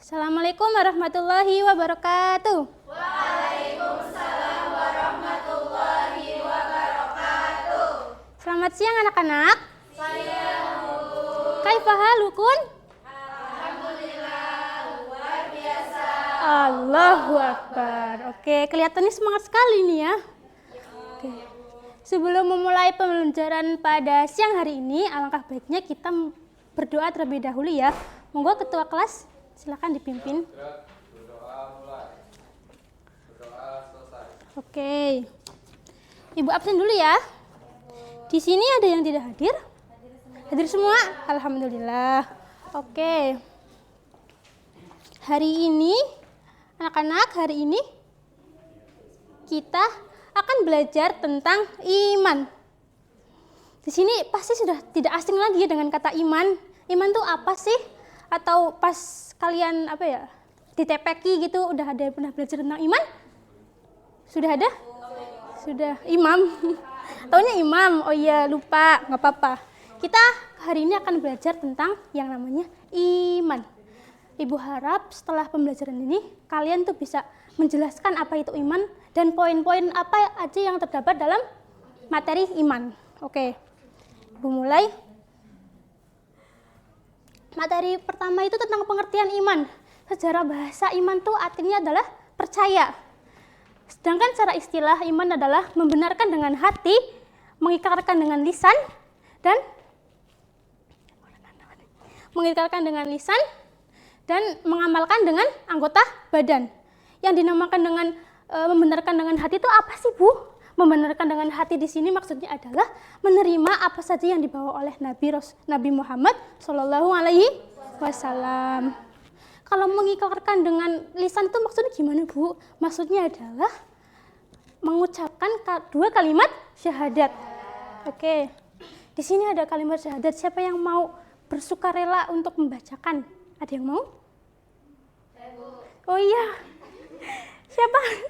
Assalamualaikum warahmatullahi wabarakatuh. Waalaikumsalam warahmatullahi wabarakatuh. Selamat siang anak-anak. Siang, Bu. Kaifa halukum? Alhamdulillah, luar biasa. Allahu Akbar. Oke, kelihatannya semangat sekali nih ya. Oke. Sebelum memulai pembelajaran pada siang hari ini, alangkah baiknya kita berdoa terlebih dahulu ya. Monggo ketua kelas, silakan dipimpin. Berdoa mulai. Berdoa selesai. Oke. Ibu absen dulu ya. Di sini ada yang tidak hadir? Hadir semua? Alhamdulillah. Oke. Hari ini, anak-anak, hari ini kita akan belajar tentang iman. Di sini pasti sudah tidak asing lagi dengan kata iman. Iman itu apa sih? Atau pas kalian di TPQ gitu udah ada yang pernah belajar tentang iman? Sudah ada? Sudah. Imam. Taunya imam. Oh iya, lupa, nggak apa-apa. Kita hari ini akan belajar tentang yang namanya iman. Ibu harap setelah pembelajaran ini kalian tuh bisa menjelaskan apa itu iman dan poin-poin apa aja yang terdapat dalam materi iman. Oke. Ibu mulai. Materi pertama itu tentang pengertian iman. Secara bahasa iman tuh artinya adalah percaya. Sedangkan secara istilah iman adalah membenarkan dengan hati, mengikrarkan dengan lisan, dan mengamalkan dengan anggota badan. Yang dinamakan dengan membenarkan dengan hati itu apa sih, Bu? Membenarkan dengan hati di sini maksudnya adalah menerima apa saja yang dibawa oleh Nabi Muhammad Shallallahu Alaihi Wasallam. Kalau mengikrarkan dengan lisan itu maksudnya gimana, Bu? Maksudnya adalah mengucapkan dua kalimat syahadat. Oke. Di sini ada kalimat syahadat. Siapa yang mau bersukarela untuk membacakan? Ada yang mau? Oh iya.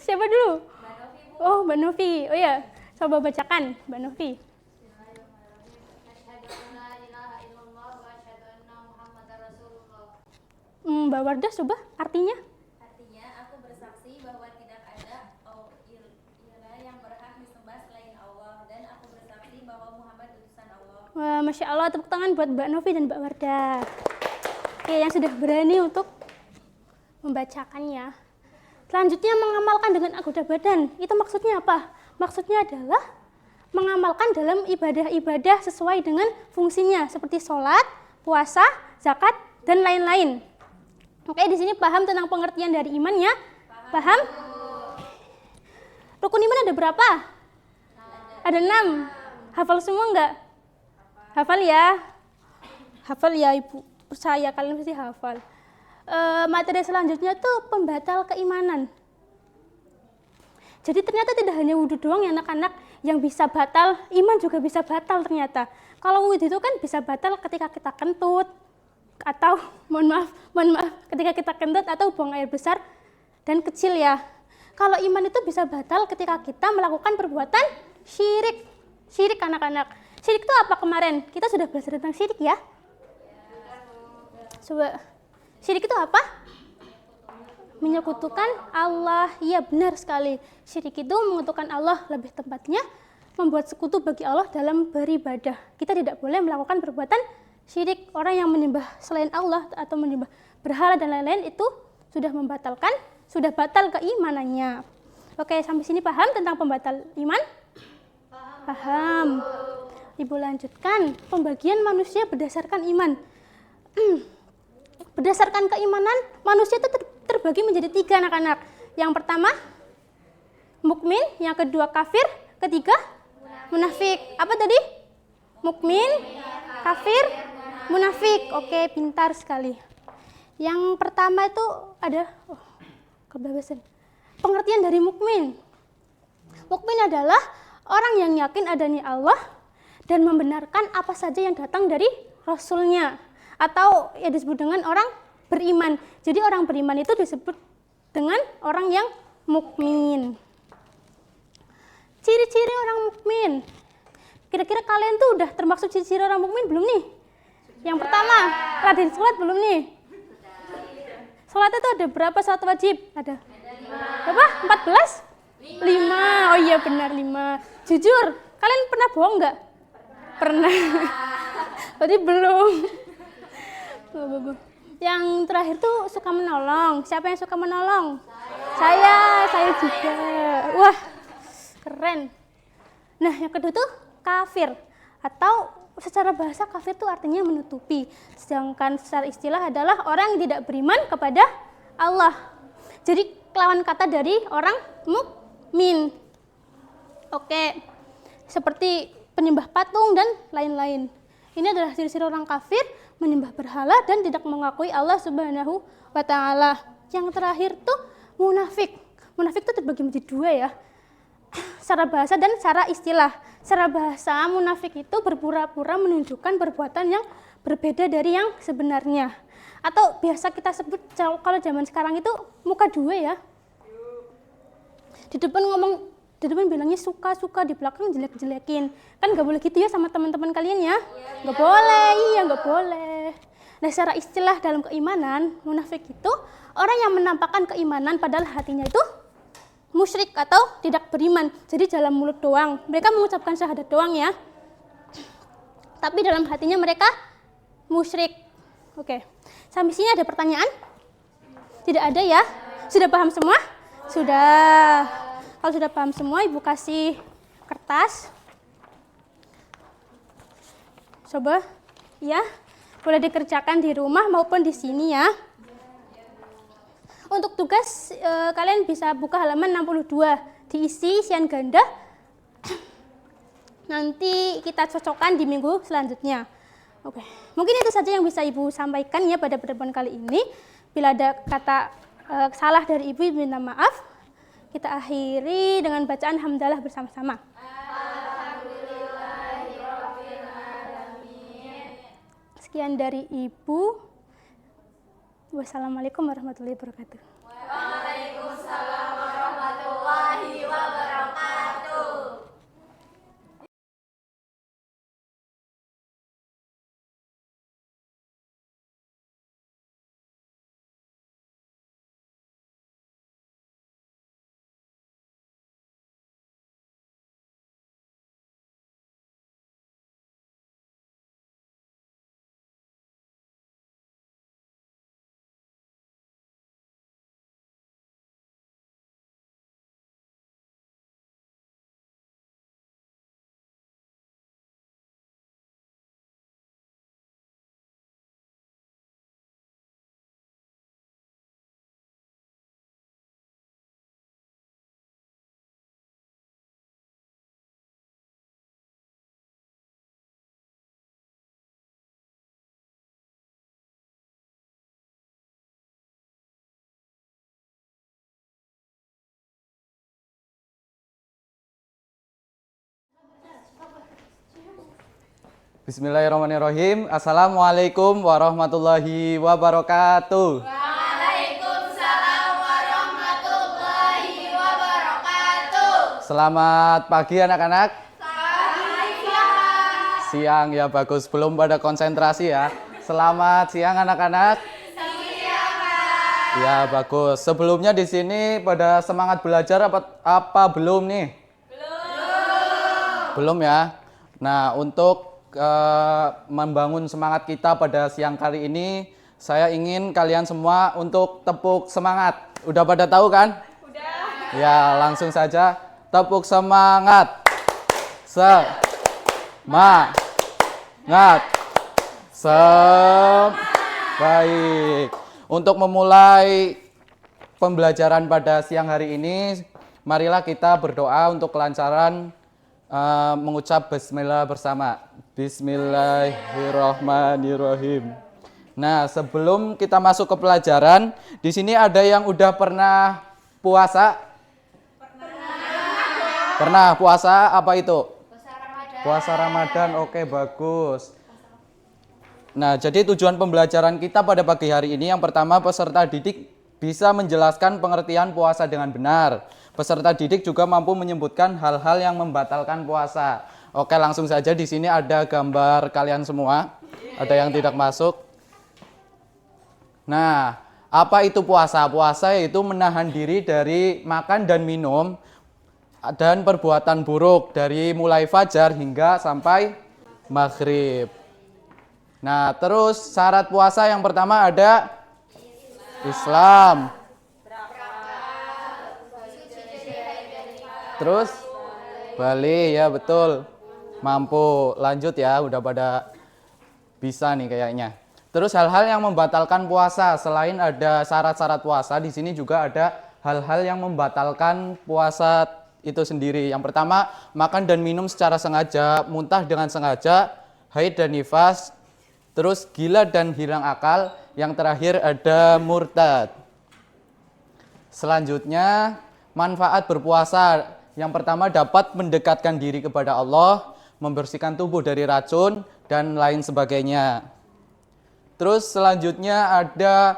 Siapa dulu? Oh, Mbak Novi. Oh iya, coba bacakan, Mbak Novi. Mbak Wardah, coba artinya? Artinya, aku bersaksi bahwa tidak ada ilah yang berhak disembah selain Allah, dan aku bersaksi bahwa Muhammad utusan Allah. Wah, Masya Allah, tepuk tangan buat Mbak Novi dan Mbak Wardah. Oke, yang sudah berani untuk membacakannya. Selanjutnya mengamalkan dengan anggota badan. Itu maksudnya apa? Maksudnya adalah mengamalkan dalam ibadah-ibadah sesuai dengan fungsinya seperti sholat, puasa, zakat, dan lain-lain. Oke, di sini paham tentang pengertian dari iman ya? Paham? Rukun iman ada berapa? Ada 6. Hafal semua enggak? Hafal ya? Hafal ya, Ibu. Percaya kalian pasti hafal. Materi selanjutnya tuh pembatal keimanan. Jadi ternyata tidak hanya wudhu doang ya anak-anak yang bisa batal, iman juga bisa batal ternyata. Kalau wudhu itu kan bisa batal ketika kita kentut, atau mohon maaf, ketika kita kentut atau buang air besar dan kecil ya. Kalau iman itu bisa batal ketika kita melakukan perbuatan syirik. Syirik anak-anak. Syirik itu apa kemarin? Kita sudah belajar tentang syirik ya? Coba. Syirik itu apa? Menyekutukan Allah. Iya, benar sekali. Syirik itu menyekutukan Allah, lebih tepatnya membuat sekutu bagi Allah dalam beribadah. Kita tidak boleh melakukan perbuatan syirik. Orang yang menyembah selain Allah atau menyembah berhala dan lain-lain itu sudah batal keimanannya. Oke, sampai sini paham tentang pembatal iman? Paham. Ibu lanjutkan. Pembagian manusia berdasarkan iman. Berdasarkan keimanan, manusia itu terbagi menjadi 3 anak-anak. Yang pertama, mukmin, yang kedua kafir, ketiga munafik. Apa tadi? Mukmin, kafir, munafik. Oke, pintar sekali. Yang pertama itu ada kebebasan. Pengertian dari mukmin. Mukmin adalah orang yang yakin adanya Allah dan membenarkan apa saja yang datang dari Rasulnya. Atau ya disebut dengan orang beriman. Jadi orang beriman itu disebut dengan orang yang mukmin. Ciri-ciri orang mukmin. Kira-kira kalian tuh udah termasuk ciri-ciri orang mukmin belum nih? Yang pertama, rajin sholat belum nih? Sholat itu ada berapa sholat wajib? Ada 5. Berapa? 14? 5. Oh iya benar 5. Jujur, kalian pernah bohong nggak? Pernah. Berarti belum. Yang terakhir tuh suka menolong. Siapa yang suka menolong? Saya juga. Wah, keren. Nah, yang kedua tuh kafir. Atau secara bahasa kafir tuh artinya menutupi. Sedangkan secara istilah adalah orang yang tidak beriman kepada Allah. Jadi lawan kata dari orang mukmin. Oke. Seperti penyembah patung dan lain-lain. Ini adalah ciri-ciri orang kafir, menyembah berhala dan tidak mengakui Allah Subhanahu wa taala. Yang terakhir tuh munafik. Munafik itu terbagi menjadi 2 ya. Secara bahasa dan secara istilah. Secara bahasa, munafik itu berpura-pura menunjukkan perbuatan yang berbeda dari yang sebenarnya. Atau biasa kita sebut kalau zaman sekarang itu muka 2 ya. Di depan bilangnya suka, di belakang jelek-jelekin. Kan nggak boleh gitu ya sama teman-teman kalian ya? Nggak boleh, iya nggak boleh. Nah, secara istilah dalam keimanan, munafik itu orang yang menampakkan keimanan padahal hatinya itu musyrik atau tidak beriman. Jadi dalam mulut doang. Mereka mengucapkan syahadat doang ya. Tapi dalam hatinya mereka musyrik. Oke. Sampai sini ada pertanyaan? Tidak ada ya? Sudah paham semua? Sudah. Kalau sudah paham semua, Ibu kasih kertas. Coba ya. Boleh dikerjakan di rumah maupun di sini ya. Untuk tugas kalian bisa buka halaman 62, diisi isian ganda. Nanti kita cocokkan di minggu selanjutnya. Oke, mungkin itu saja yang bisa Ibu sampaikan ya pada pertemuan kali ini. Bila ada kata salah dari Ibu minta maaf. Kita akhiri dengan bacaan hamdalah bersama-sama. Sekian dari Ibu. Wassalamualaikum warahmatullahi wabarakatuh. Waalaikumsalam warahmatullahi wabarakatuh. Bismillahirrahmanirrahim. Assalamualaikum warahmatullahi wabarakatuh. Waalaikumsalam warahmatullahi wabarakatuh. Selamat pagi anak-anak. Siang ya, bagus. Belum pada konsentrasi ya. Selamat siang anak-anak. Ya, bagus. Sebelumnya di sini pada semangat belajar apa belum nih? Belum ya. Nah, untuk membangun semangat kita pada siang kali ini, saya ingin kalian semua untuk tepuk semangat. Udah pada tahu kan? Udah. Ya, langsung saja tepuk semangat. Baik. Untuk memulai pembelajaran pada siang hari ini, marilah kita berdoa untuk kelancaran mengucap bismillah bersama. Bismillahirrahmanirrahim. Nah, sebelum kita masuk ke pelajaran, di sini ada yang udah pernah puasa? Pernah puasa apa itu? Puasa Ramadan. Oke, bagus. Nah, jadi tujuan pembelajaran kita pada pagi hari ini yang pertama, peserta didik bisa menjelaskan pengertian puasa dengan benar. Peserta didik juga mampu menyebutkan hal-hal yang membatalkan puasa. Oke, langsung saja di sini ada gambar kalian semua. Ada yang tidak masuk. Nah, Apa itu puasa? Puasa yaitu menahan diri dari makan dan minum dan perbuatan buruk dari mulai fajar hingga sampai maghrib. Nah, terus syarat puasa yang pertama ada Islam. Terus balik ya betul. Mampu. Lanjut ya, udah pada bisa nih kayaknya. Terus hal-hal yang membatalkan puasa, selain ada syarat-syarat puasa, di sini juga ada hal-hal yang membatalkan puasa itu sendiri. Yang pertama, makan dan minum secara sengaja, muntah dengan sengaja, haid dan nifas, terus gila dan hilang akal. Yang terakhir ada murtad. Selanjutnya, manfaat berpuasa. Yang pertama dapat mendekatkan diri kepada Allah, membersihkan tubuh dari racun, dan lain sebagainya. Terus selanjutnya ada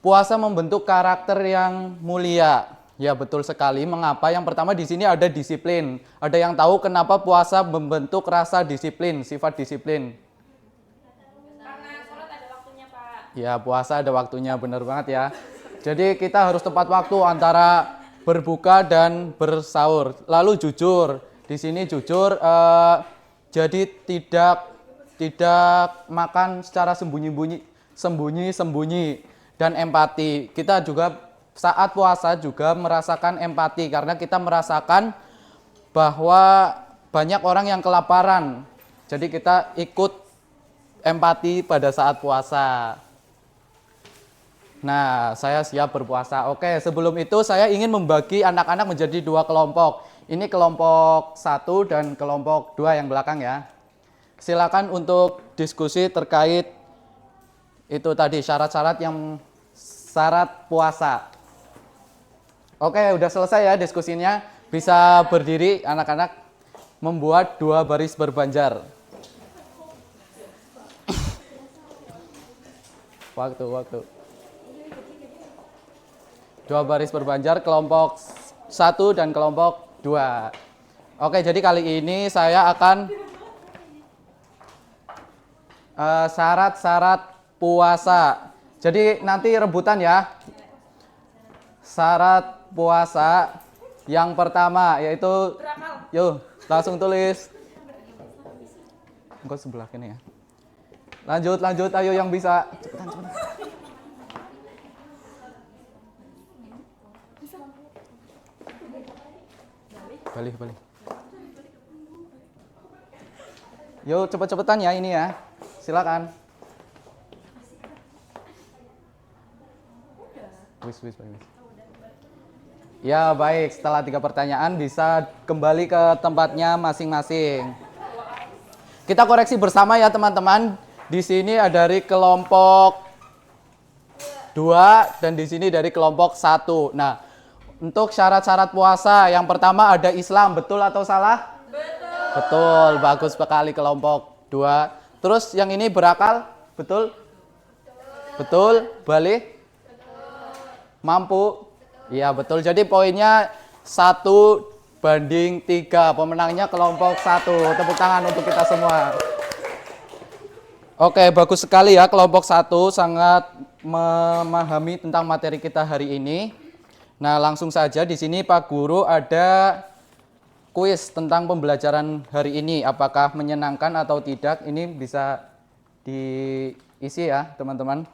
puasa membentuk karakter yang mulia. Ya betul sekali. Mengapa? Yang pertama di sini ada disiplin. Ada yang tahu kenapa puasa membentuk rasa disiplin, sifat disiplin? Karena sholat ada waktunya, Pak. Ya puasa ada waktunya, benar banget ya. Jadi kita harus tepat waktu antara berbuka dan bersahur. Lalu jujur. Di sini jujur. Jadi tidak makan secara sembunyi dan empati. Kita juga saat puasa juga merasakan empati karena kita merasakan bahwa banyak orang yang kelaparan. Jadi kita ikut empati pada saat puasa. Nah, saya siap berpuasa. Oke, sebelum itu saya ingin membagi anak-anak menjadi 2 kelompok. Ini kelompok 1 dan kelompok 2 yang belakang ya. Silakan untuk diskusi terkait itu tadi syarat-syarat puasa. Oke, udah selesai ya diskusinya. Bisa berdiri anak-anak, membuat 2 baris berbanjar. Waktu. 2 baris berbanjar, kelompok 1 dan kelompok 2. Oke, jadi kali ini saya akan syarat-syarat puasa. Jadi nanti rebutan ya. Syarat puasa yang pertama yaitu yuk langsung tulis. Engkau sebelah ini ya. Lanjut ayo yang bisa. Cepetan. Balik. Yuk cepet-cepetan ya ini ya. Silakan. Wis. Ya baik, setelah 3 pertanyaan bisa kembali ke tempatnya masing-masing. Kita koreksi bersama ya teman-teman. Di sini ada dari kelompok 2 dan di sini dari kelompok 1. Nah, untuk syarat-syarat puasa yang pertama ada Islam, betul atau salah? Betul, bagus sekali kelompok 2. Terus yang ini berakal, betul? Betul, balik? Mampu? Iya betul, jadi poinnya 1:3. Pemenangnya kelompok 1. Tepuk tangan untuk kita semua. Oke, bagus sekali ya, kelompok 1 sangat memahami tentang materi kita hari ini. Nah, langsung saja di sini Pak Guru ada kuis tentang pembelajaran hari ini. Apakah menyenangkan atau tidak? Ini bisa diisi ya, teman-teman.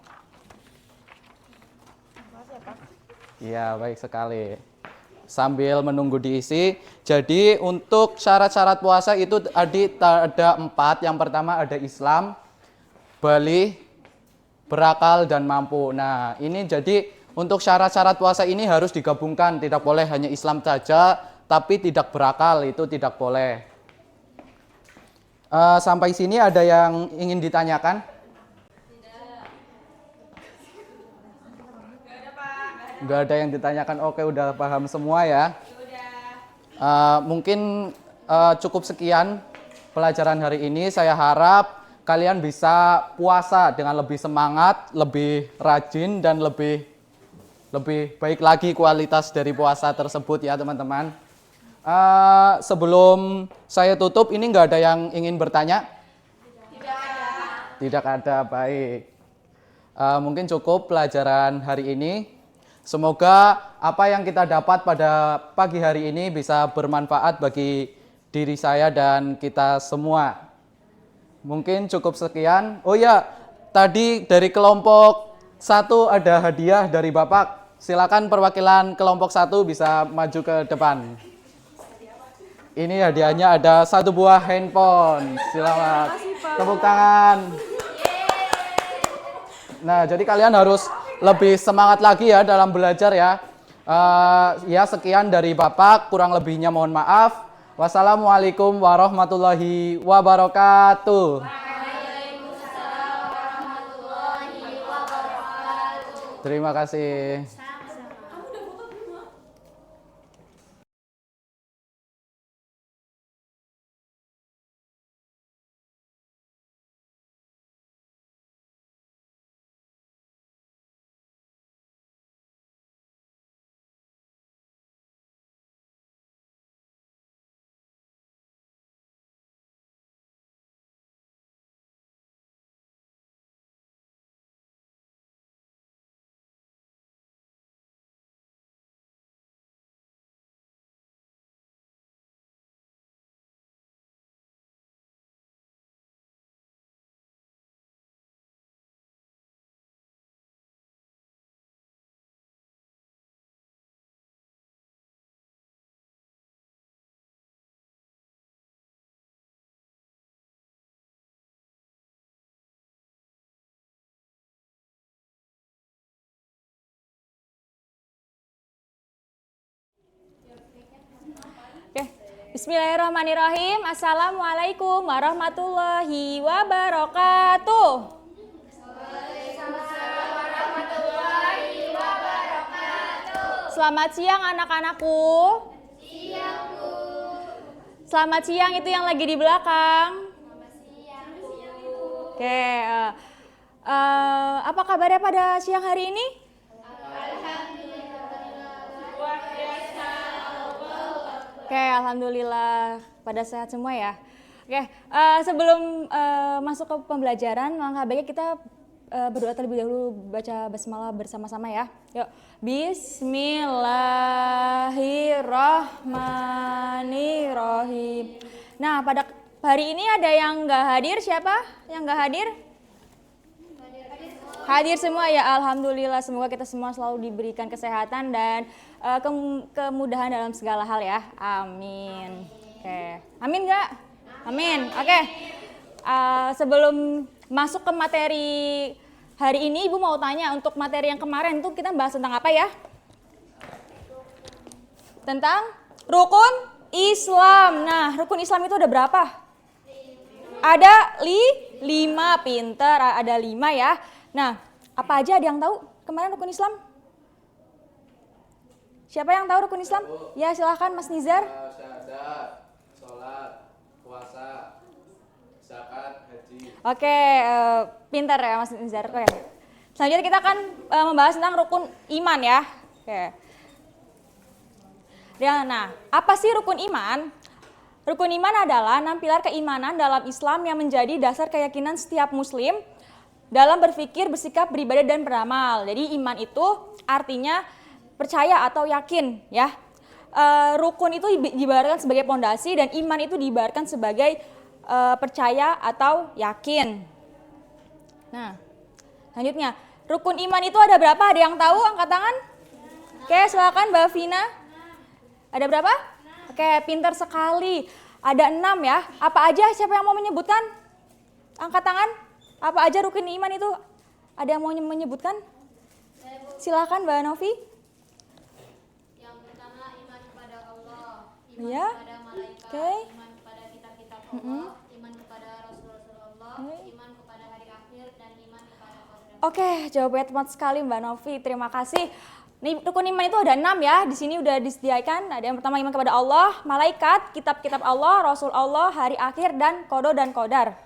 Iya, baik sekali. Sambil menunggu diisi. Jadi, untuk syarat-syarat puasa itu ada 4. Yang pertama ada Islam, balik, berakal, dan mampu. Nah, ini jadi untuk syarat-syarat puasa ini harus digabungkan. Tidak boleh hanya Islam saja, tapi tidak berakal, itu tidak boleh. Sampai sini ada yang ingin ditanyakan? Nggak ada yang ditanyakan. Oke, udah paham semua ya. Mungkin cukup sekian pelajaran hari ini. Saya harap kalian bisa puasa dengan lebih semangat, lebih rajin, dan lebih baik lagi kualitas dari puasa tersebut ya teman-teman. Sebelum saya tutup, ini nggak ada yang ingin bertanya? Tidak ada, baik. Mungkin cukup pelajaran hari ini. Semoga apa yang kita dapat pada pagi hari ini bisa bermanfaat bagi diri saya dan kita semua. Mungkin cukup sekian. Oh ya, tadi dari kelompok 1 ada hadiah dari Bapak. Silakan perwakilan kelompok 1 bisa maju ke depan. Ini hadiahnya ada 1 buah handphone. Selamat. Tepuk tangan. Nah, jadi kalian harus lebih semangat lagi ya dalam belajar ya. Ya, sekian dari Bapak, kurang lebihnya mohon maaf. Wassalamualaikum warahmatullahi wabarakatuh. Terima kasih. Oke, bismillahirrahmanirrahim. Assalamualaikum warahmatullahi wabarakatuh. Selamat siang anak-anakku. Siang, Bu. Selamat siang itu yang lagi di belakang. Selamat siang, Bu. Oke, apa kabarnya pada siang hari ini? Oke, alhamdulillah pada sehat semua ya. Oke, sebelum masuk ke pembelajaran, langkah baiknya kita berdoa terlebih dahulu, baca basmalah bersama-sama ya. Yuk, Bismillahirrahmanirrahim. Nah, pada hari ini ada yang nggak hadir, siapa yang nggak hadir? Hadir semua ya, alhamdulillah. Semoga kita semua selalu diberikan kesehatan dan kemudahan dalam segala hal ya. Amin. Oke, amin nggak? Amin. Oke. Sebelum masuk ke materi hari ini, Ibu mau tanya, untuk materi yang kemarin tuh kita bahas tentang apa ya? Tentang rukun Islam. Nah, rukun Islam itu ada berapa? Ada 5, pinter, ada 5 ya. Nah, apa aja ada yang tahu kemarin rukun Islam? Siapa yang tahu rukun Islam? Ya, silahkan Mas Nizar. Syahadat, sholat, puasa, zakat, haji. Oke, pintar ya Mas Nizar. Oke. Selanjutnya kita akan membahas tentang rukun iman ya. Oke. Nah, apa sih rukun iman? Rukun iman adalah 6 pilar keimanan dalam Islam yang menjadi dasar keyakinan setiap muslim dalam berpikir, bersikap, beribadah, dan beramal. Jadi iman itu artinya percaya atau yakin ya. Rukun itu diibaratkan sebagai pondasi dan iman itu diibaratkan sebagai percaya atau yakin. Nah, selanjutnya rukun iman itu ada berapa? Ada yang tahu? Angkat tangan. Oke, silakan Mbak Vina. Ada berapa? Oke, pintar sekali. Ada 6 ya. Apa aja? Siapa yang mau menyebutkan? Angkat tangan. Apa aja rukun iman itu? Ada yang mau menyebutkan? Silakan Mbak Novi. Yang pertama iman kepada Allah, iman Ya. kepada malaikat, Oke. iman kepada kitab-kitab Allah, iman kepada Rasul-Rasulullah, iman kepada hari akhir, dan iman kepada qadar. Oke, jawabannya tepat sekali Mbak Novi. Terima kasih. Nih, rukun iman itu ada 6 ya. Di sini udah disediakan. Ada yang pertama iman kepada Allah, malaikat, kitab-kitab Allah, Rasul Allah, hari akhir, dan qada dan qadar.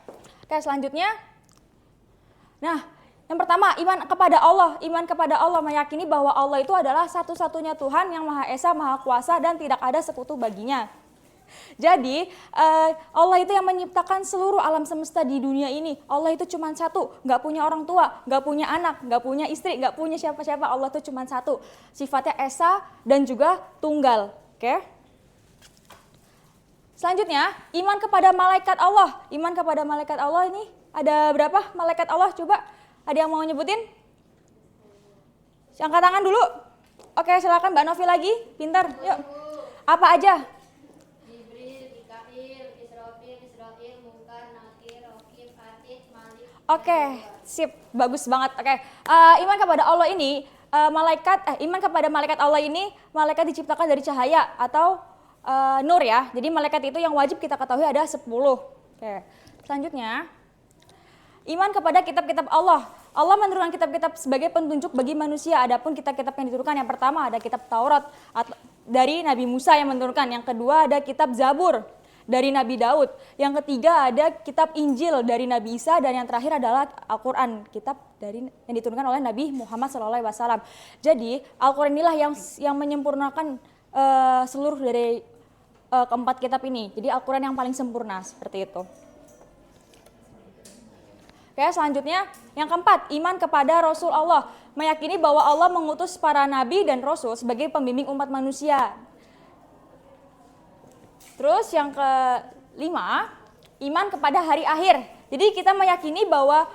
Oke, selanjutnya. Nah, yang pertama iman kepada Allah. Iman kepada Allah meyakini bahwa Allah itu adalah satu-satunya Tuhan yang Maha Esa, Maha Kuasa, dan tidak ada sekutu baginya. Jadi Allah itu yang menciptakan seluruh alam semesta di dunia ini. Allah itu cuma satu, nggak punya orang tua, nggak punya anak, nggak punya istri, nggak punya siapa-siapa. Allah itu cuma satu. Sifatnya esa dan juga tunggal. Oke? Selanjutnya, iman kepada malaikat Allah. Iman kepada malaikat Allah ini ada berapa malaikat Allah? Coba ada yang mau nyebutin? Angkat tangan dulu. Oke, silakan Mbak Novi lagi. Pintar, yuk. Apa aja? Jibril, Mikail, Israfil, Munkar, Nakir, Raqib, Atid, Malik. Oke, sip, bagus banget. Oke, iman kepada Allah ini, iman kepada malaikat Allah ini, malaikat diciptakan dari cahaya atau nur ya. Jadi malaikat itu yang wajib kita ketahui ada 10. Oke, selanjutnya, iman kepada kitab-kitab Allah. Allah menurunkan kitab-kitab sebagai petunjuk bagi manusia. Adapun kitab-kitab yang diturunkan, yang pertama ada kitab Taurat dari Nabi Musa yang menurunkan. Yang kedua ada kitab Zabur dari Nabi Daud. Yang ketiga ada kitab Injil dari Nabi Isa. Dan yang terakhir adalah Al-Quran, kitab yang diturunkan oleh Nabi Muhammad SAW. Jadi Al-Quran inilah yang menyempurnakan seluruh dari keempat kitab ini. Jadi Al-Quran yang paling sempurna, seperti itu. Oke, selanjutnya yang keempat, iman kepada Rasul Allah. Meyakini bahwa Allah mengutus para nabi dan rasul sebagai pembimbing umat manusia. Terus yang kelima, iman kepada hari akhir. Jadi kita meyakini bahwa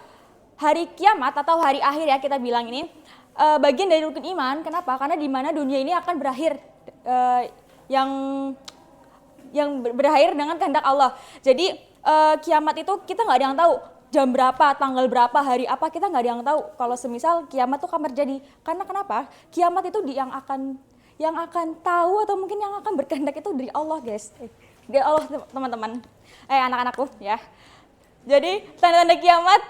hari kiamat atau hari akhir ya kita bilang ini bagian dari rukun iman. Kenapa? Karena di mana dunia ini akan berakhir yang berakhir dengan kehendak Allah. Jadi kiamat itu kita nggak ada yang tahu jam berapa, tanggal berapa, hari apa, kita nggak ada yang tahu. Kalau semisal kiamat itu akan terjadi. Karena kenapa? Kiamat itu yang akan tahu atau mungkin yang akan berkehendak itu dari Allah, guys. Dari Allah, teman-teman. Anak-anakku ya. Jadi tanda-tanda kiamat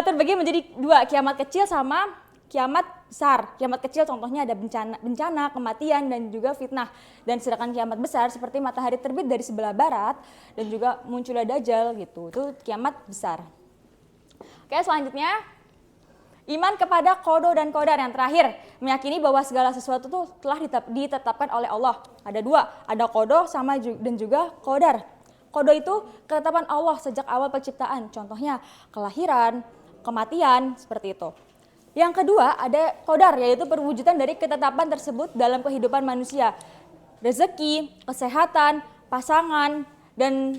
terbagi menjadi dua, kiamat kecil sama kiamat besar. Kiamat kecil contohnya ada bencana, kematian, dan juga fitnah. Dan sedangkan kiamat besar seperti matahari terbit dari sebelah barat dan juga munculnya Dajjal gitu. Itu kiamat besar. Oke, selanjutnya iman kepada qada dan qadar. Yang terakhir, meyakini bahwa segala sesuatu itu telah ditetapkan oleh Allah. Ada dua, ada qada dan juga qadar. Qada itu ketetapan Allah sejak awal penciptaan. Contohnya kelahiran, kematian, seperti itu. Yang kedua ada qadar, yaitu perwujudan dari ketetapan tersebut dalam kehidupan manusia. Rezeki, kesehatan, pasangan, dan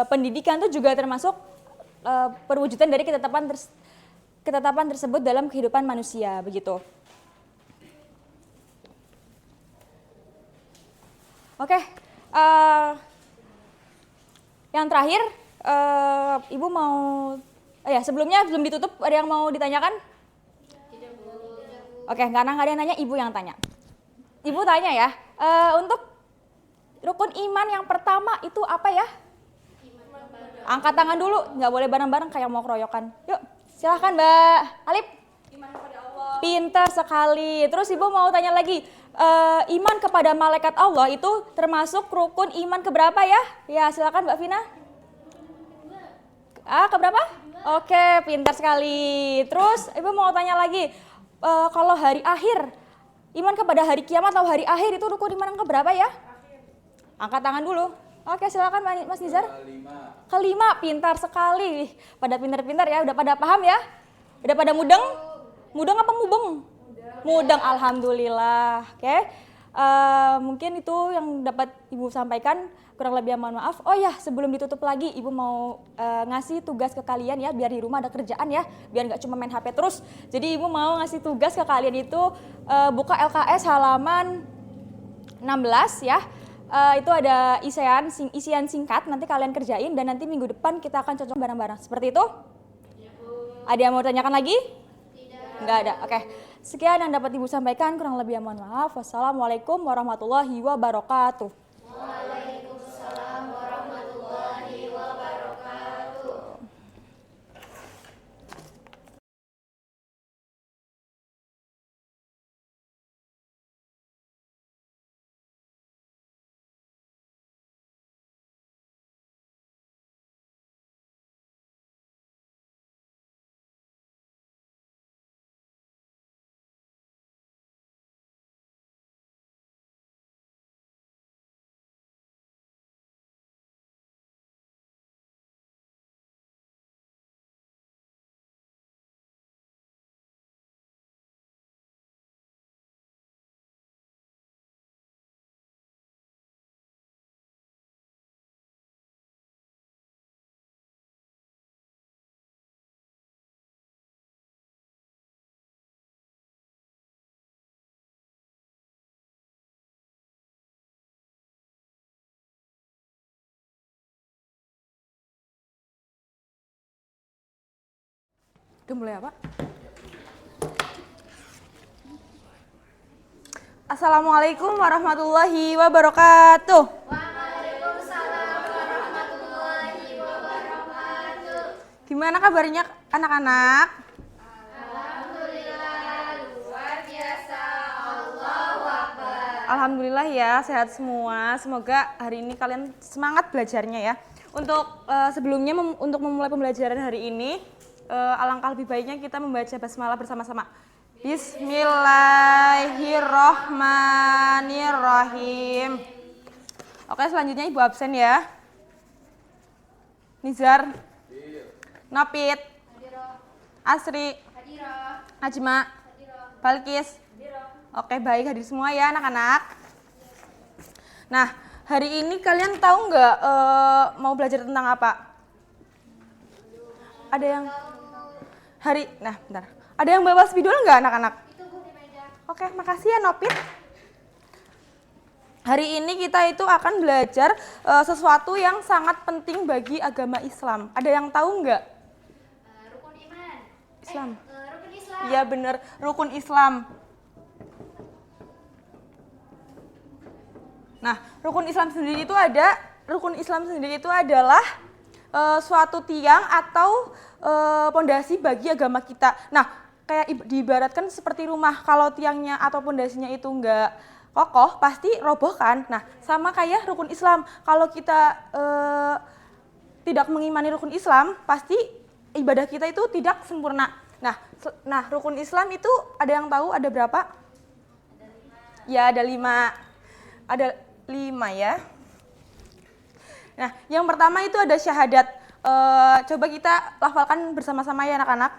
pendidikan itu juga termasuk perwujudan dari ketetapan tersebut dalam kehidupan manusia, begitu. Oke, yang terakhir, Ibu mau, sebelumnya belum ditutup, ada yang mau ditanyakan? Oke, karena nggak ada yang nanya, Ibu yang tanya. Ibu tanya ya, untuk rukun iman yang pertama itu apa ya? Angkat tangan dulu, nggak boleh bareng-bareng kayak mau keroyokan. Yuk, silahkan Mbak Alip. Iman kepada Allah. Pintar sekali. Terus Ibu mau tanya lagi, iman kepada malaikat Allah itu termasuk rukun iman keberapa ya? Ya, silahkan Mbak Vina. Keberapa? Oke, pintar sekali. Terus Ibu mau tanya lagi, kalau hari akhir, iman kepada hari kiamat atau hari akhir itu rukun iman yang keberapa ya? Angkat tangan dulu. Oke, silakan Mas Nizar. Kelima, pintar sekali. Pada pintar-pintar ya, udah pada paham ya? Udah pada mudeng? Mudeng apa mubeng? Mudeng, alhamdulillah. Oke. Mungkin itu yang dapat Ibu sampaikan, kurang lebih mohon maaf. Oh ya, sebelum ditutup lagi, Ibu mau ngasih tugas ke kalian ya, biar di rumah ada kerjaan ya, biar nggak cuma main HP terus. Jadi Ibu mau ngasih tugas ke kalian itu buka LKS halaman 16 ya. Itu ada isian singkat, nanti kalian kerjain dan nanti minggu depan kita akan cocok bareng-bareng. Seperti itu? Ada yang mau tanyakan lagi? Tidak. Nggak ada, oke. Sekian yang dapat Ibu sampaikan, kurang lebih mohon maaf. Wassalamualaikum warahmatullahi wabarakatuh. Udah mulai apa? Assalamualaikum warahmatullahi wabarakatuh. Waalaikumsalam warahmatullahi wabarakatuh. Gimana kabarnya anak-anak? Alhamdulillah ya, sehat semua. Semoga hari ini kalian semangat belajarnya ya. Untuk sebelumnya untuk memulai pembelajaran hari ini, alangkah lebih baiknya kita membaca basmalah bersama-sama. Bismillahirrohmanirrohim. Oke, selanjutnya Ibu absen ya. Nizar, Nopit, Asri, Najma, Balkis. Oke, baik, hadir semua ya anak-anak. Nah, hari ini kalian tahu nggak mau belajar tentang apa? Ada yang bentar. Ada yang bawa spidol nggak anak-anak? Oke, makasih ya Nopit. Hari ini kita itu akan belajar sesuatu yang sangat penting bagi agama Islam. Ada yang tahu nggak? Rukun iman. Islam. Rukun Islam. Iya bener, rukun Islam. Nah, rukun Islam sendiri itu adalah suatu tiang atau pondasi bagi agama kita. Nah, kayak diibaratkan seperti rumah. Kalau tiangnya atau pondasinya itu enggak kokoh, pasti roboh kan? Nah, sama kayak rukun Islam. Kalau kita tidak mengimani rukun Islam, pasti ibadah kita itu tidak sempurna. Nah, rukun Islam itu ada yang tahu ada berapa? Ya, ada 5. Ada 5 ya. Nah, yang pertama itu ada syahadat. Coba kita lafalkan bersama-sama ya anak-anak.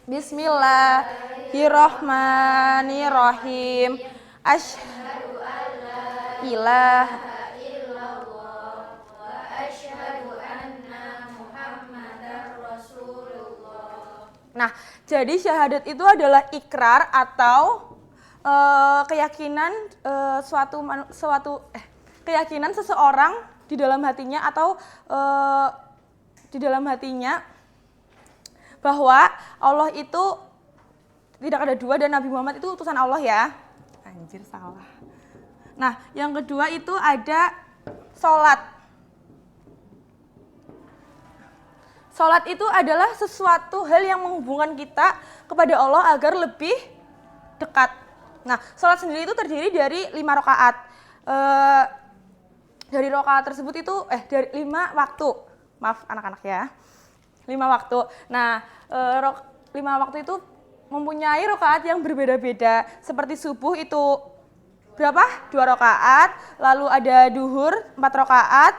Bismillahirrohmanirrohim. Asyhadu an la ilaha illallah wa asyhadu anna Muhammadar Rasulullah. Nah, jadi syahadat itu adalah ikrar atau keyakinan keyakinan seseorang di dalam hatinya atau di dalam hatinya bahwa Allah itu tidak ada dua dan Nabi Muhammad itu utusan Allah ya. Anjir salah. Nah, yang kedua itu ada sholat. Sholat itu adalah sesuatu hal yang menghubungkan kita kepada Allah agar lebih dekat. Nah, sholat sendiri itu terdiri dari 5 rakaat. Dari rakaat tersebut itu dari 5 waktu. Maaf anak-anak ya. 5 waktu. Nah, 5 waktu itu mempunyai rakaat yang berbeda-beda. Seperti subuh itu berapa? 2 rakaat. Lalu ada duhur 4 rakaat.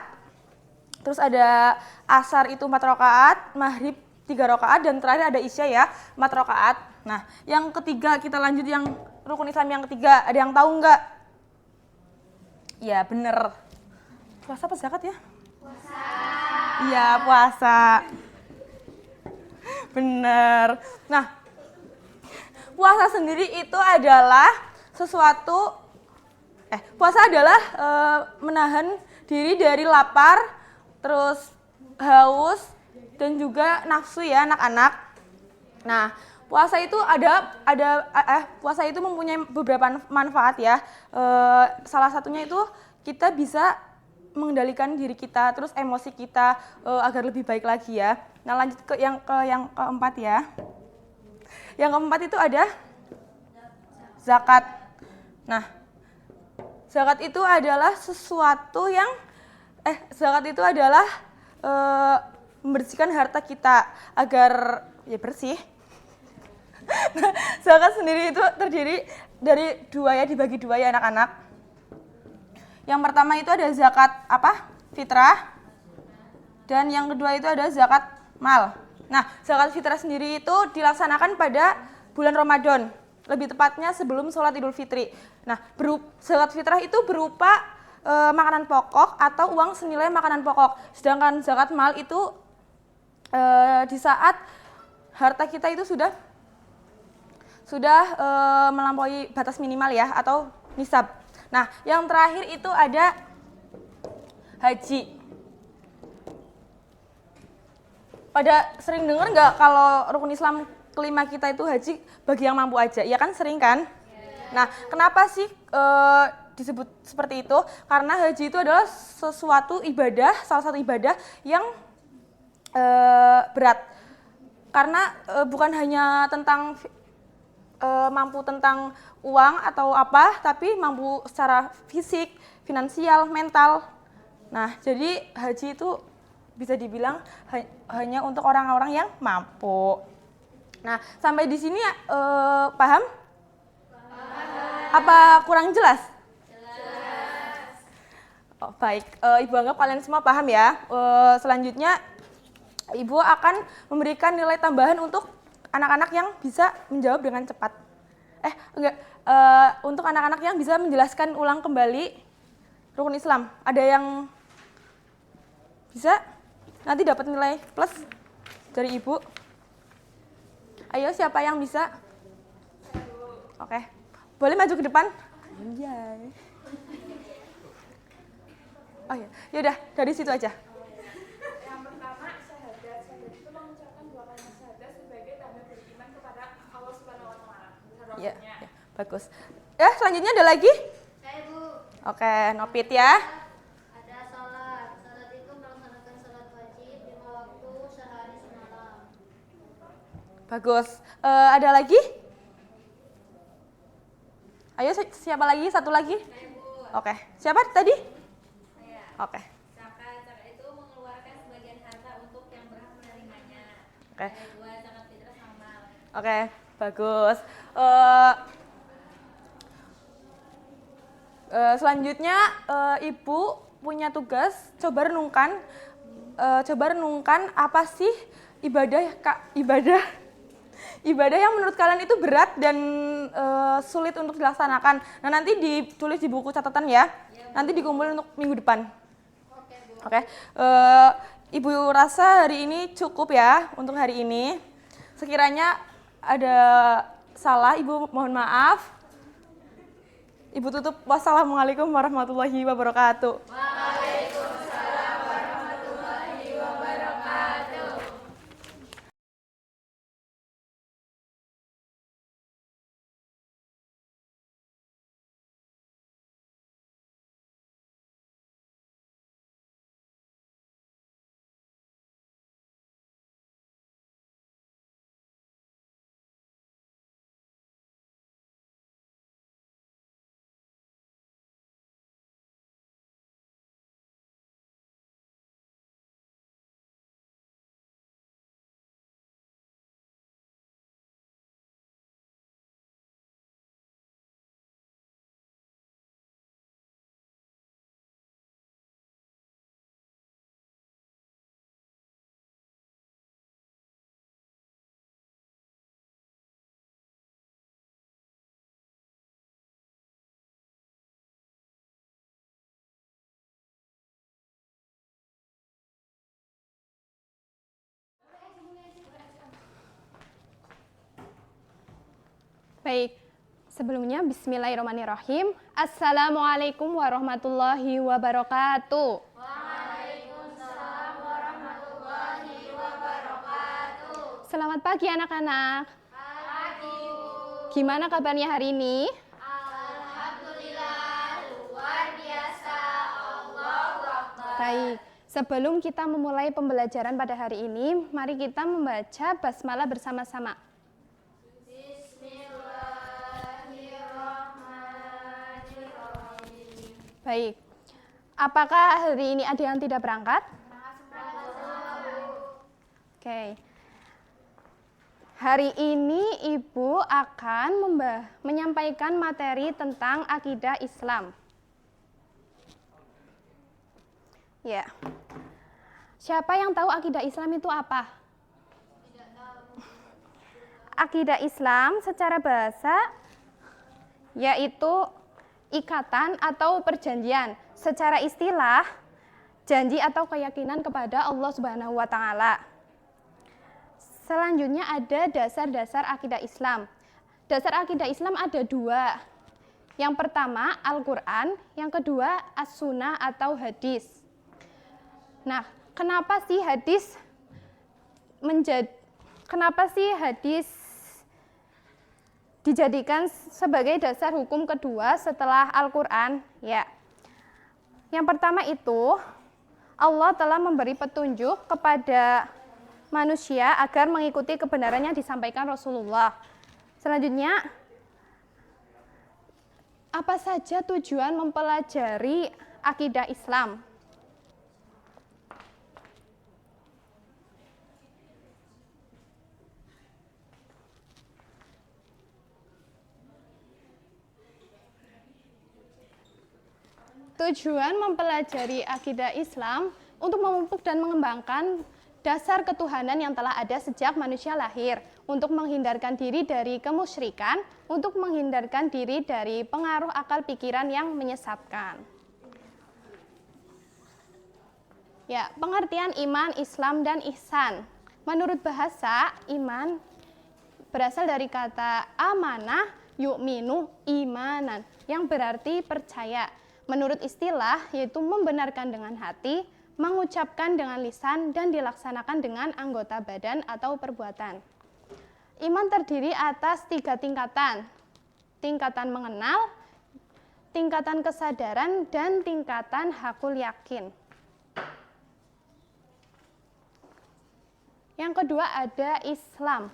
Terus ada asar itu 4 rakaat, maghrib 3 rakaat, dan terakhir ada isya ya 4 rakaat. Nah, yang ketiga kita lanjut yang rukun Islam yang ketiga, ada yang tahu nggak? Ya bener. Puasa apa zakat ya? Puasa. Iya puasa. Bener. Nah, puasa sendiri itu adalah sesuatu, puasa adalah menahan diri dari lapar, terus haus, dan juga nafsu ya anak-anak. Nah, puasa itu puasa itu mempunyai beberapa manfaat ya. Salah satunya itu kita bisa mengendalikan diri kita, terus emosi kita agar lebih baik lagi ya. Nah, lanjut ke yang keempat ya. Yang keempat itu ada zakat. Nah, zakat itu adalah sesuatu yang zakat itu adalah membersihkan harta kita agar ya bersih. Zakat sendiri itu terdiri dari 2 ya, dibagi 2 ya anak-anak. Yang pertama itu ada zakat fitrah, dan yang kedua itu ada zakat mal. Nah, zakat fitrah sendiri itu dilaksanakan pada bulan Ramadan, lebih tepatnya sebelum sholat Idul Fitri. Nah, zakat fitrah itu berupa makanan pokok atau uang senilai makanan pokok. Sedangkan zakat mal itu di saat harta kita itu sudah melampaui batas minimal ya, atau nisab. Nah, yang terakhir itu ada haji. pada sering dengar nggak kalau rukun Islam kelima kita itu haji bagi yang mampu aja? Ya kan sering kan? Nah, kenapa sih disebut seperti itu? Karena haji itu adalah sesuatu ibadah, salah satu ibadah yang berat. Karena bukan hanya tentang mampu tentang uang atau apa, tapi mampu secara fisik, finansial, mental. Nah, jadi haji itu bisa dibilang hanya untuk orang-orang yang mampu. Nah, sampai di sini paham? Apa kurang jelas? Jelas. Oh, baik, Ibu anggap kalian semua paham ya. Selanjutnya, Ibu akan memberikan nilai tambahan untuk anak-anak yang bisa menjawab dengan cepat. Untuk anak-anak yang bisa menjelaskan ulang kembali rukun Islam. Ada yang bisa? Nanti dapat nilai plus dari Ibu. Ayo, siapa yang bisa? Oke. Boleh maju ke depan? Anjay. Oh ya, yaudah dari situ aja. Yang pertama, syahadat. Syahadat itu mengucapkan dua kalimat syahadat sebagai tanda beriman kepada Allah Subhanahu wa taala. Ya, bagus. Ya, selanjutnya ada lagi? Saya Bu. Oke, nopit ya. Ada salat. Salat itu melaksanakan salat wajib 5 waktu sehari semalam. Bagus. Ada lagi? Ayo, siapa lagi? Satu lagi? Saya Bu. Oke. Siapa tadi? Saya. Oke. Zakat. Zakat itu mengeluarkan sebagian harta untuk yang berhak menerimanya. Oke. Ada 2 zakat fitrah sama. Oke, bagus. Selanjutnya Ibu punya tugas coba renungkan apa sih ibadah yang menurut kalian itu berat dan sulit untuk dilaksanakan. Nah, nanti ditulis di buku catatan ya. Nanti dikumpulin untuk minggu depan. Oke. Ibu rasa hari ini cukup ya untuk hari ini. Sekiranya ada salah, Ibu mohon maaf. Ibu tutup. Wassalamualaikum warahmatullahi wabarakatuh. Waalaikumsalam warahmatullahi wabarakatuh. Baik, sebelumnya bismillahirrahmanirrahim. Assalamualaikum warahmatullahi wabarakatuh. Waalaikumsalam warahmatullahi wabarakatuh. Selamat pagi anak-anak. Pagi Bu. Gimana kabarnya hari ini? Alhamdulillah luar biasa. Allahu Akbar. Baik, sebelum kita memulai pembelajaran pada hari ini, mari kita membaca basmalah bersama-sama. Bismillahirrahmanirrahim. Baik, apakah hari ini ada yang tidak berangkat? Oke. Hari ini Ibu akan menyampaikan materi tentang akidah Islam. Ya. Siapa yang tahu akidah Islam itu apa? Akidah Islam secara bahasa yaitu ikatan atau perjanjian. Secara istilah, janji atau keyakinan kepada Allah Subhanahu wa taala. Selanjutnya ada dasar-dasar akidah Islam. Dasar akidah Islam ada 2. Yang pertama Al-Quran, yang kedua As-Sunnah atau hadis. Nah, kenapa sih hadis kenapa sih hadis dijadikan sebagai dasar hukum kedua setelah Al-Quran? Ya, yang pertama itu Allah telah memberi petunjuk kepada manusia agar mengikuti kebenaran yang disampaikan Rasulullah. Selanjutnya, apa saja tujuan mempelajari akidah Islam? Tujuan mempelajari akidah Islam untuk memupuk dan mengembangkan dasar ketuhanan yang telah ada sejak manusia lahir, untuk menghindarkan diri dari kemusyrikan, untuk menghindarkan diri dari pengaruh akal pikiran yang menyesatkan. Ya, pengertian iman, Islam, dan ihsan. Menurut bahasa, iman berasal dari kata amanah, yu'minu, imanan, yang berarti percaya. Menurut istilah, yaitu membenarkan dengan hati, mengucapkan dengan lisan, dan dilaksanakan dengan anggota badan atau perbuatan. Iman terdiri atas 3 tingkatan. Tingkatan mengenal, tingkatan kesadaran, dan tingkatan hakul yakin. Yang kedua ada Islam.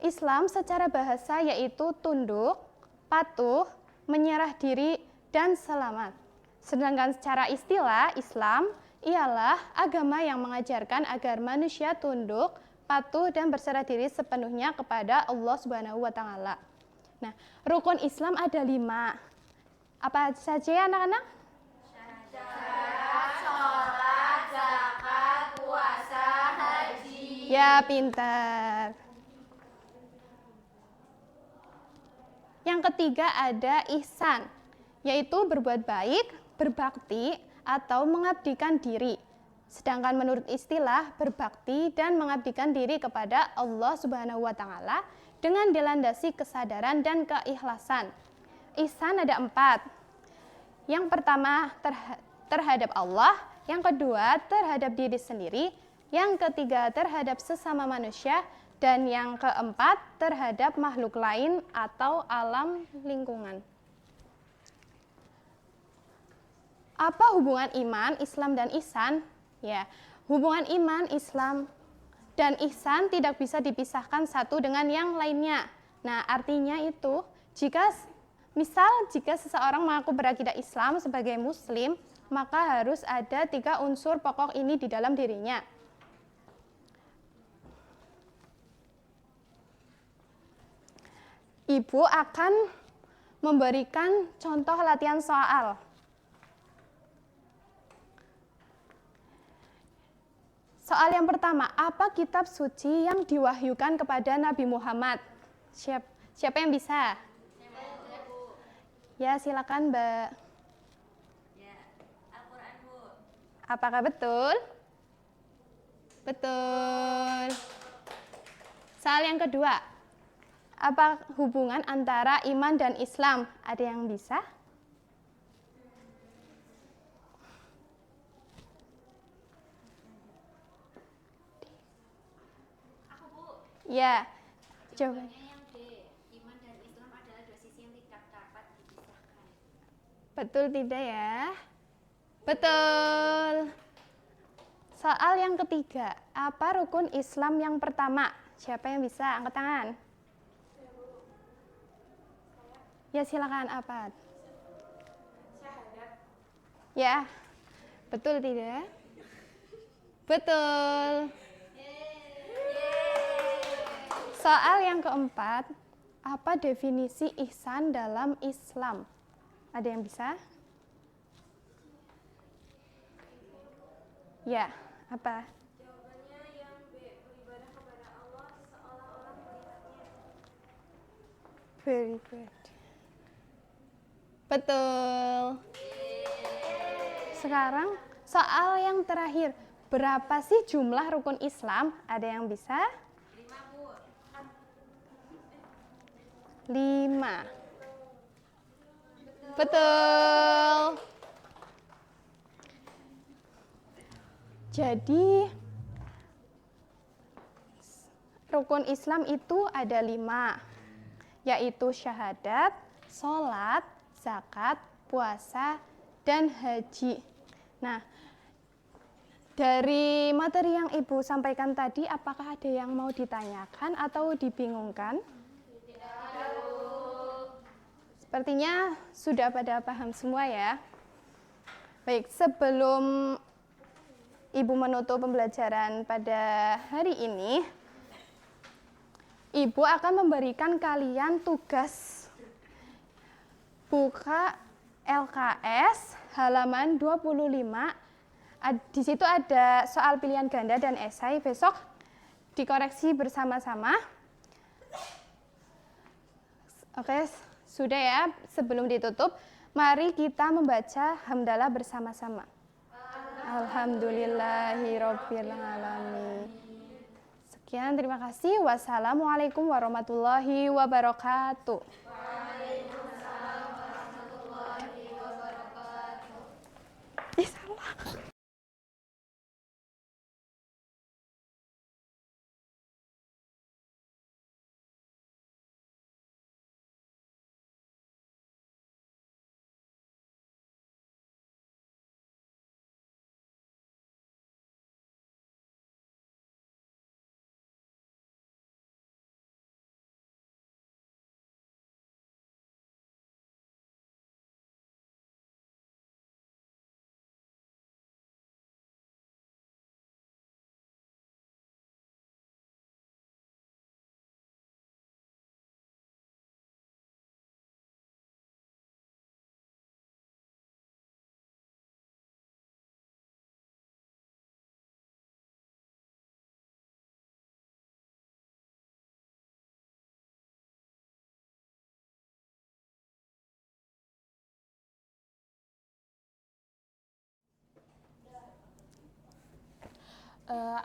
Islam secara bahasa yaitu tunduk, patuh, menyerah diri, dan selamat. Sedangkan secara istilah, Islam ialah agama yang mengajarkan agar manusia tunduk, patuh, dan berserah diri sepenuhnya kepada Allah Subhanahu wa Ta'ala. Nah, rukun Islam ada 5. Apa saja ya anak-anak? Syahadat, sholat, zakat, puasa, haji. Ya, pintar. Yang ketiga ada ihsan, yaitu berbuat baik, berbakti, atau mengabdikan diri. Sedangkan menurut istilah, berbakti dan mengabdikan diri kepada Allah Subhanahu wa Ta'ala dengan dilandasi kesadaran dan keikhlasan. Ihsan ada 4. Yang pertama terhadap Allah, yang kedua terhadap diri sendiri, yang ketiga terhadap sesama manusia, dan yang keempat terhadap makhluk lain atau alam lingkungan. Apa hubungan iman, Islam, dan ihsan? Ya, hubungan iman, Islam, dan ihsan tidak bisa dipisahkan satu dengan yang lainnya. Nah, artinya itu, jika seseorang mengaku berakidah Islam sebagai Muslim, maka harus ada 3 unsur pokok ini di dalam dirinya. Ibu akan memberikan contoh latihan soal. Soal yang pertama, apa kitab suci yang diwahyukan kepada Nabi Muhammad? Siapa yang bisa? Ya, silakan, Mbak. Ya, Al-Quran, Bu. Apakah betul? Betul. Soal yang kedua, apa hubungan antara iman dan Islam? Ada yang bisa? Ya, jawabannya. Yang D, iman dan Islam adalah 2 sisi yang tidak dapat dipisahkan. Betul tidak ya? Betul. Soal yang ketiga, apa rukun Islam yang pertama? Siapa yang bisa? Angkat tangan. Ya, silakan, apa? Syahadat. Ya, betul tidak? Betul. Soal yang keempat, apa definisi ihsan dalam Islam? Ada yang bisa? Ya, apa? Jawabannya yang B, beribadah kepada Allah seolah-olah melihatnya. Very good. Betul. Sekarang soal yang terakhir, berapa sih jumlah rukun Islam? Ada yang bisa? 5. Betul. Jadi rukun Islam itu ada 5, yaitu syahadat, sholat, zakat, puasa, dan haji. Nah, dari materi yang Ibu sampaikan tadi, apakah ada yang mau ditanyakan atau dibingungkan? Sepertinya sudah pada paham semua ya. Baik, sebelum Ibu menutup pembelajaran pada hari ini, Ibu akan memberikan kalian tugas. Buka LKS halaman 25. Di situ ada soal pilihan ganda dan esai. Besok dikoreksi bersama-sama. Oke, sudah ya. Sebelum ditutup, mari kita membaca hamdalah bersama-sama. Alhamdulillahirabbil alamin. Sekian, terima kasih. Wassalamualaikum warahmatullahi wabarakatuh. Waalaikumsalam warahmatullahi wabarakatuh. Salah.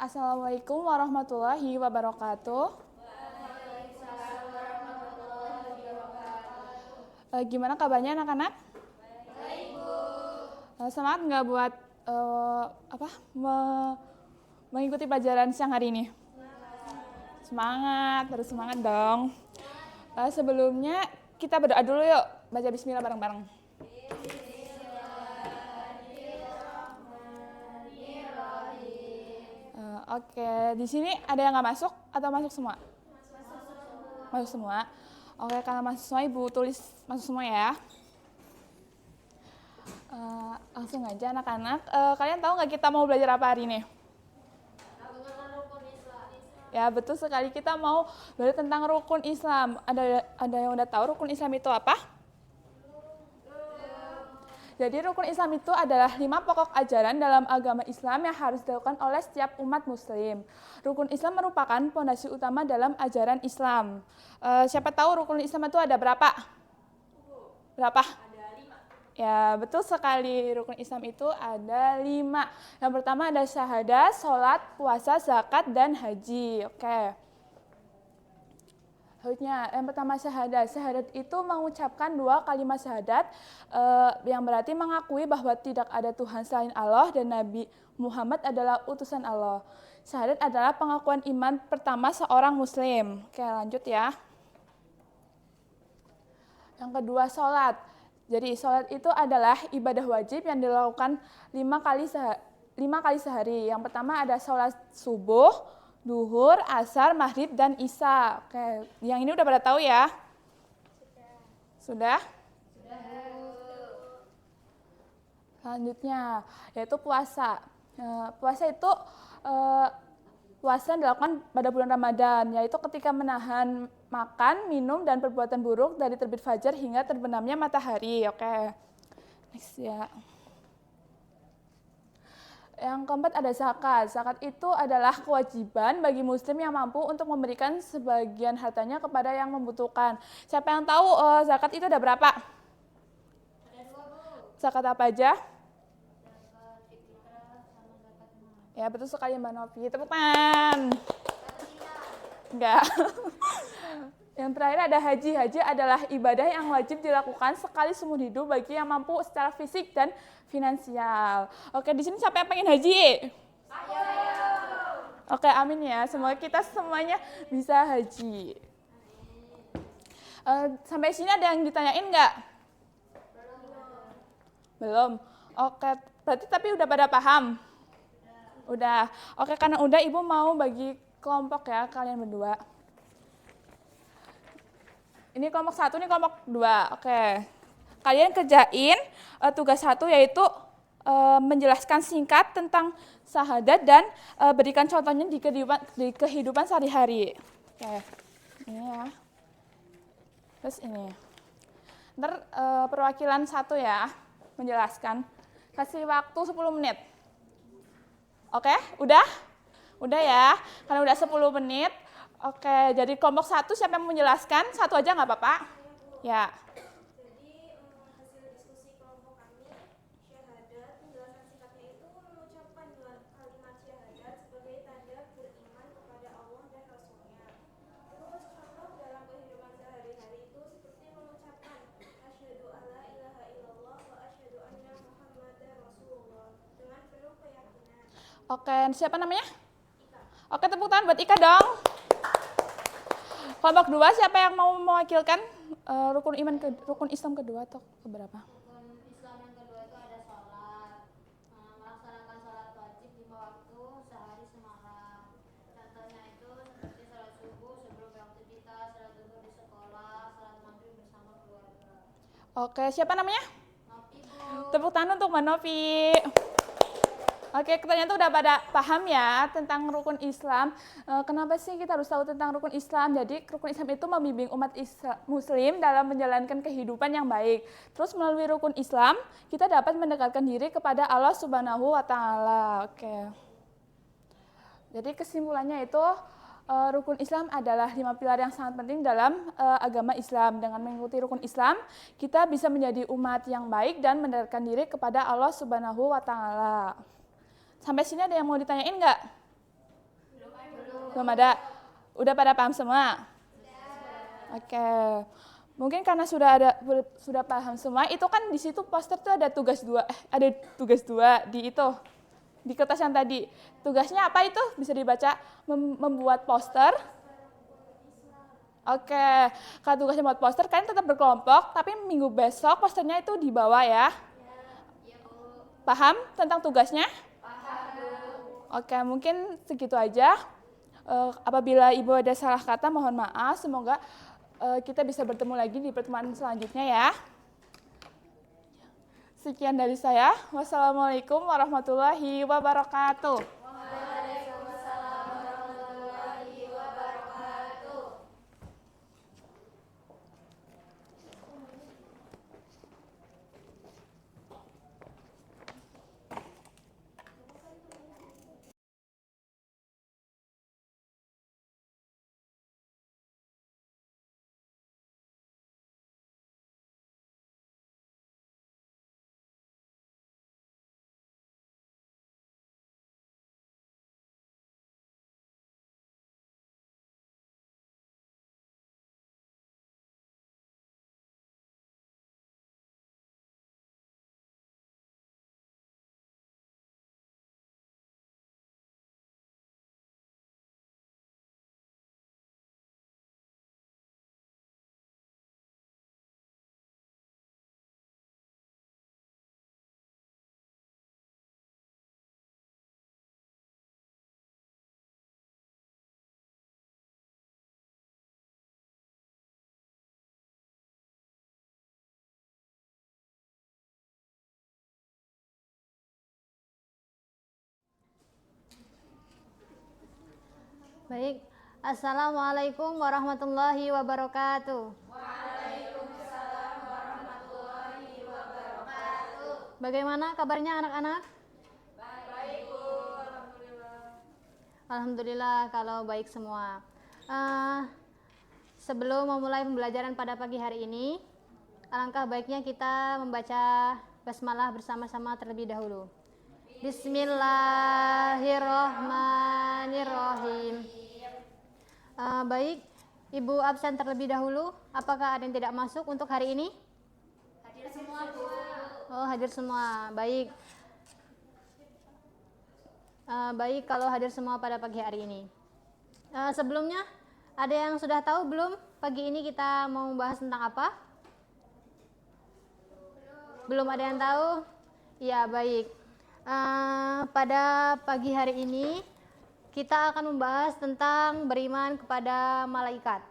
Assalamualaikum warahmatullahi wabarakatuh. Gimana kabarnya anak-anak? Baik, Bu. Semangat nggak buat mengikuti pelajaran siang hari ini? Semangat, terus semangat dong. Sebelumnya kita berdoa dulu yuk, baca bismillah bareng-bareng. Oke, di sini ada yang nggak masuk atau masuk semua? Masuk semua. Oke, kalau masuk semua Ibu tulis masuk semua ya. Langsung aja anak-anak. Kalian tahu nggak kita mau belajar apa hari ini? Ya, betul sekali, kita mau belajar tentang rukun Islam. Ada yang udah tahu rukun Islam itu apa? Jadi rukun Islam itu adalah 5 pokok ajaran dalam agama Islam yang harus dilakukan oleh setiap umat muslim. Rukun Islam merupakan fondasi utama dalam ajaran Islam. Siapa tahu rukun Islam itu ada berapa? Berapa? Ada 5. Ya, betul sekali, rukun Islam itu ada 5. Yang pertama ada syahadat, sholat, puasa, zakat, dan haji. Oke. Selanjutnya, yang pertama syahadat. Syahadat itu mengucapkan 2 kalimat syahadat yang berarti mengakui bahwa tidak ada Tuhan selain Allah dan Nabi Muhammad adalah utusan Allah. Syahadat adalah pengakuan iman pertama seorang muslim. Oke, lanjut ya. Yang kedua, sholat. Jadi sholat itu adalah ibadah wajib yang dilakukan 5 kali sehari. Yang pertama ada sholat subuh, duhur, asar, maghrib, dan isya. Oke, yang ini udah pada tahu ya? Sudah? Selanjutnya, yaitu puasa. Puasa itu puasa yang dilakukan pada bulan Ramadan, yaitu ketika menahan makan, minum, dan perbuatan buruk dari terbit fajar hingga terbenamnya matahari. Oke, next ya. Yang keempat ada zakat. Zakat itu adalah kewajiban bagi muslim yang mampu untuk memberikan sebagian hartanya kepada yang membutuhkan. Siapa yang tahu zakat itu ada berapa? Ada 2, Bu. Zakat apa aja? Zakat fitrah sama zakat mal. Ya, betul sekali Mbak Novi. Tepuk tangan. Enggak. Yang terakhir ada haji. Haji adalah ibadah yang wajib dilakukan sekali seumur hidup bagi yang mampu secara fisik dan finansial. Oke, di sini siapa yang pengen haji? Ayo. Oke, amin ya. Semoga kita semuanya bisa haji. Sampai sini ada yang ditanyain nggak? Belum. Oke, berarti tapi udah pada paham? Udah. Oke, karena udah Ibu mau bagi kelompok ya kalian berdua. Ini kelompok 1, ini kelompok 2. Oke. Kalian kerjain tugas 1 yaitu menjelaskan singkat tentang syahadat dan berikan contohnya di kehidupan sehari-hari. Oke. Ini ya. Terus ini. Ntar perwakilan 1 ya menjelaskan. Kasih waktu 10 menit. Oke, udah? Udah ya, karena udah 10 menit. Oke, jadi kelompok 1 siapa yang menjelaskan? 1 aja nggak apa-apa? Ya. Jadi hasil diskusi kelompok kami, syahadat, penjelasan singkatnya itu mengucapkan kalimat syahadat sebagai tanda beriman kepada Allah dan Rasulnya. Terus contoh dalam kehidupan sehari-hari itu seperti mengucapkan asyhadu alla ilaha illallah wa asyhadu anna muhammadar rasulullah dengan penuh keyakinan. Oke, siapa namanya? Oke, tepuk tangan buat Ika dong. Kelompok 2 siapa yang mau mewakilkan rukun Islam kedua atau keberapa? Rukun Islam yang kedua itu ada sholat, melaksanakan sholat wajib 5 waktu sehari semalam. Contohnya itu seperti sholat subuh sebelum beraktivitas, sholat zuhur di sekolah, sholat maghrib bersama keluarga. Oke, siapa namanya? Nopi Bu. Tepuk tangan untuk Mbak Novi. Oke, ternyata udah pada paham ya tentang rukun Islam. Kenapa sih kita harus tahu tentang rukun Islam? Jadi rukun Islam itu membimbing umat Muslim dalam menjalankan kehidupan yang baik. Terus melalui rukun Islam kita dapat mendekatkan diri kepada Allah Subhanahu wa Ta'ala. Oke. Jadi kesimpulannya itu rukun Islam adalah 5 pilar yang sangat penting dalam agama Islam. Dengan mengikuti rukun Islam, kita bisa menjadi umat yang baik dan mendekatkan diri kepada Allah Subhanahu wa Ta'ala. Sampai sini ada yang mau ditanyain nggak? Belum ada. Udah pada paham semua? Oke. Mungkin karena sudah paham semua, itu kan di situ poster tuh ada tugas 2, ada tugas 2 di kertas yang tadi. Tugasnya apa itu? Bisa dibaca, membuat poster. Oke, kalau tugasnya buat poster, kalian tetap berkelompok, tapi minggu besok posternya itu dibawa ya. Paham tentang tugasnya? Oke, mungkin segitu aja. Apabila Ibu ada salah kata, mohon maaf. Semoga kita bisa bertemu lagi di pertemuan selanjutnya ya. Sekian dari saya. Wassalamualaikum warahmatullahi wabarakatuh. Waalaikumsalam warahmatullahi wabarakatuh. Baik, Assalamualaikum warahmatullahi wabarakatuh. Bagaimana kabarnya anak-anak? Baik, Bu. Alhamdulillah kalau baik semua. Sebelum memulai pembelajaran pada pagi hari ini, alangkah baiknya kita membaca basmalah bersama-sama terlebih dahulu. Bismillahirrahmanirrahim. Baik, Ibu absen terlebih dahulu. Apakah ada yang tidak masuk untuk hari ini? Hadir semua, Bu. Oh, hadir semua. Baik. Baik, kalau hadir semua pada pagi hari ini. Sebelumnya, ada yang sudah tahu belum pagi ini kita mau membahas tentang apa? Belum ada yang tahu? Ya, baik. Pada pagi hari ini kita akan membahas tentang beriman kepada malaikat.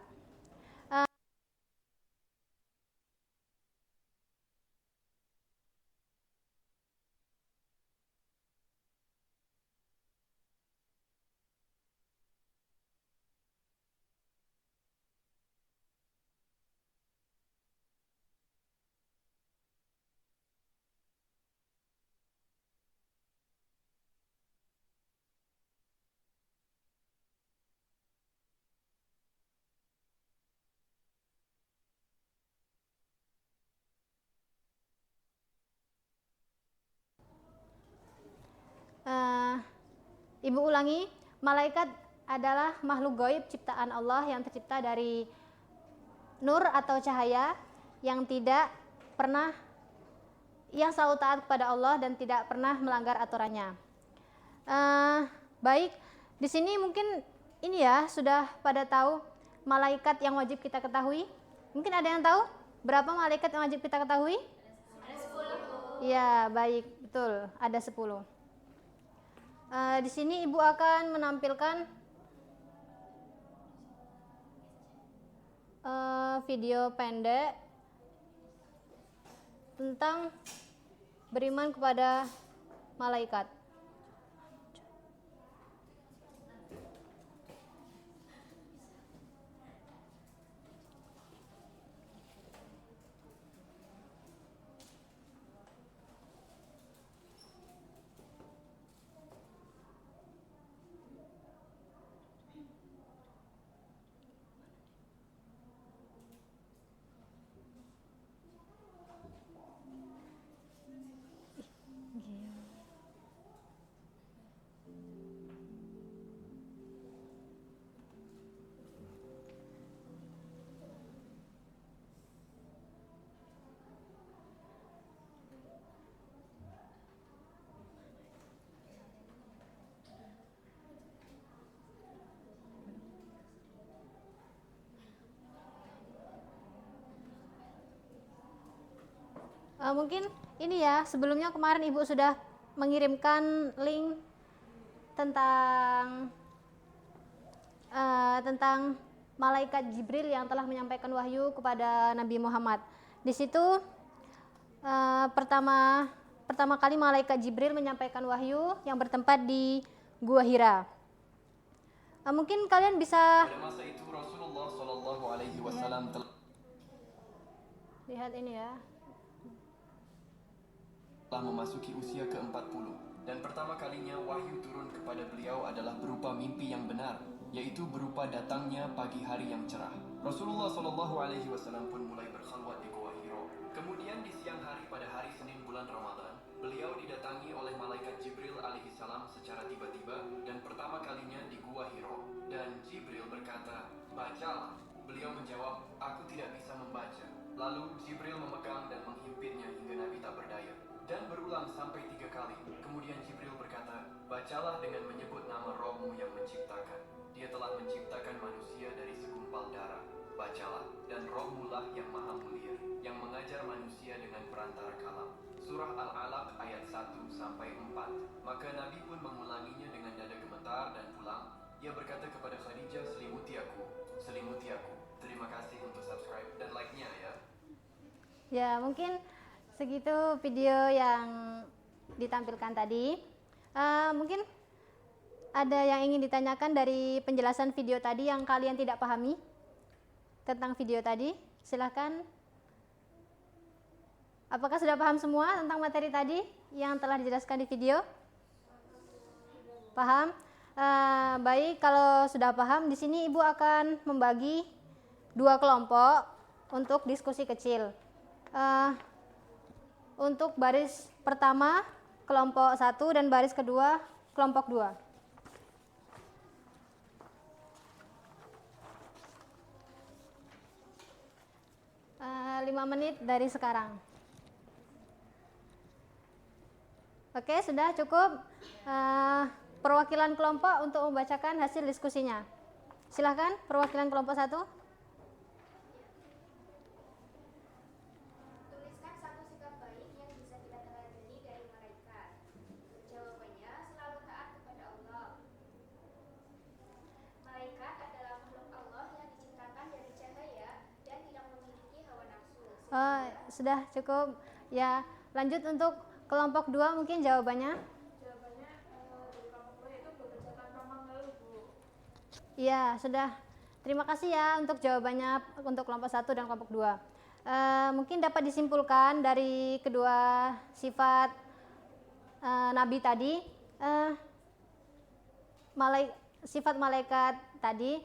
Ibu ulangi, malaikat adalah makhluk gaib ciptaan Allah yang tercipta dari nur atau cahaya yang tidak pernah, yang selalu taat kepada Allah dan tidak pernah melanggar aturannya. Baik, di sini mungkin ini ya sudah pada tahu malaikat yang wajib kita ketahui. Mungkin ada yang tahu berapa malaikat yang wajib kita ketahui? Ada 10. Ya, baik, betul, ada 10. Di sini Ibu akan menampilkan video pendek tentang beriman kepada malaikat. Mungkin ini ya, sebelumnya kemarin Ibu sudah mengirimkan link tentang malaikat Jibril yang telah menyampaikan wahyu kepada Nabi Muhammad. Di situ pertama kali malaikat Jibril menyampaikan wahyu yang bertempat di Gua Hira. Mungkin kalian bisa pada masa itu Rasulullah Shallallahu Alaihi Wasallam lihat ini ya. telah memasuki usia ke-40 dan pertama kalinya wahyu turun kepada beliau adalah berupa mimpi yang benar, yaitu berupa datangnya pagi hari yang cerah. Rasulullah Shallallahu Alaihi Wasallam pun mulai berkhalwat di Gua Hira. Kemudian di siang hari pada hari Senin bulan Ramadan, beliau didatangi oleh malaikat Jibril alaihissalam secara tiba-tiba dan pertama kalinya di Gua Hira. Dan Jibril berkata, "Bacalah." Beliau menjawab, "Aku tidak bisa membaca." Lalu Jibril memegang dan menghimpitnya hingga Nabi tak berdaya. Dan berulang sampai 3 kali. Kemudian Jibril berkata, "Bacalah dengan menyebut nama Rohmu yang menciptakan. Dia telah menciptakan manusia dari segumpal darah. Bacalah, dan Rohmu lah yang maha mulia, yang mengajar manusia dengan perantara kalam." Surah Al-Alaq ayat 1-4. Maka Nabi pun mengulanginya dengan dada gemetar dan pulang. Ia berkata kepada Khadijah, "Selimuti aku, selimuti aku." Terima kasih untuk subscribe dan like-nya ya. Ya, mungkin segitu video yang ditampilkan tadi. Mungkin ada yang ingin ditanyakan dari penjelasan video tadi yang kalian tidak pahami tentang video tadi? Silahkan. Apakah sudah paham semua tentang materi tadi yang telah dijelaskan di video? Paham? Baik, kalau sudah paham, di sini Ibu akan membagi 2 kelompok untuk diskusi kecil. Untuk baris pertama kelompok 1 dan baris kedua kelompok 2. 5 menit dari sekarang. Oke, sudah cukup. perwakilan kelompok untuk membacakan hasil diskusinya. Silahkan perwakilan kelompok 1. Tuliskan satu sikap baik yang bisa kita teladani dari malaikat. Jawabannya selalu taat kepada Allah. Malaikat adalah makhluk Allah yang diciptakan dari cahaya dan tidak memiliki hawa nafsu. Oh, sudah cukup. Ya, lanjut untuk kelompok 2 mungkin jawabannya. Jawabannya dari kelompok 2 itu bekerja tanpa mengeluh, Bu. Iya, sudah. Terima kasih ya untuk jawabannya untuk kelompok 1 dan kelompok 2. Mungkin dapat disimpulkan dari kedua sifat Nabi tadi, sifat malaikat tadi,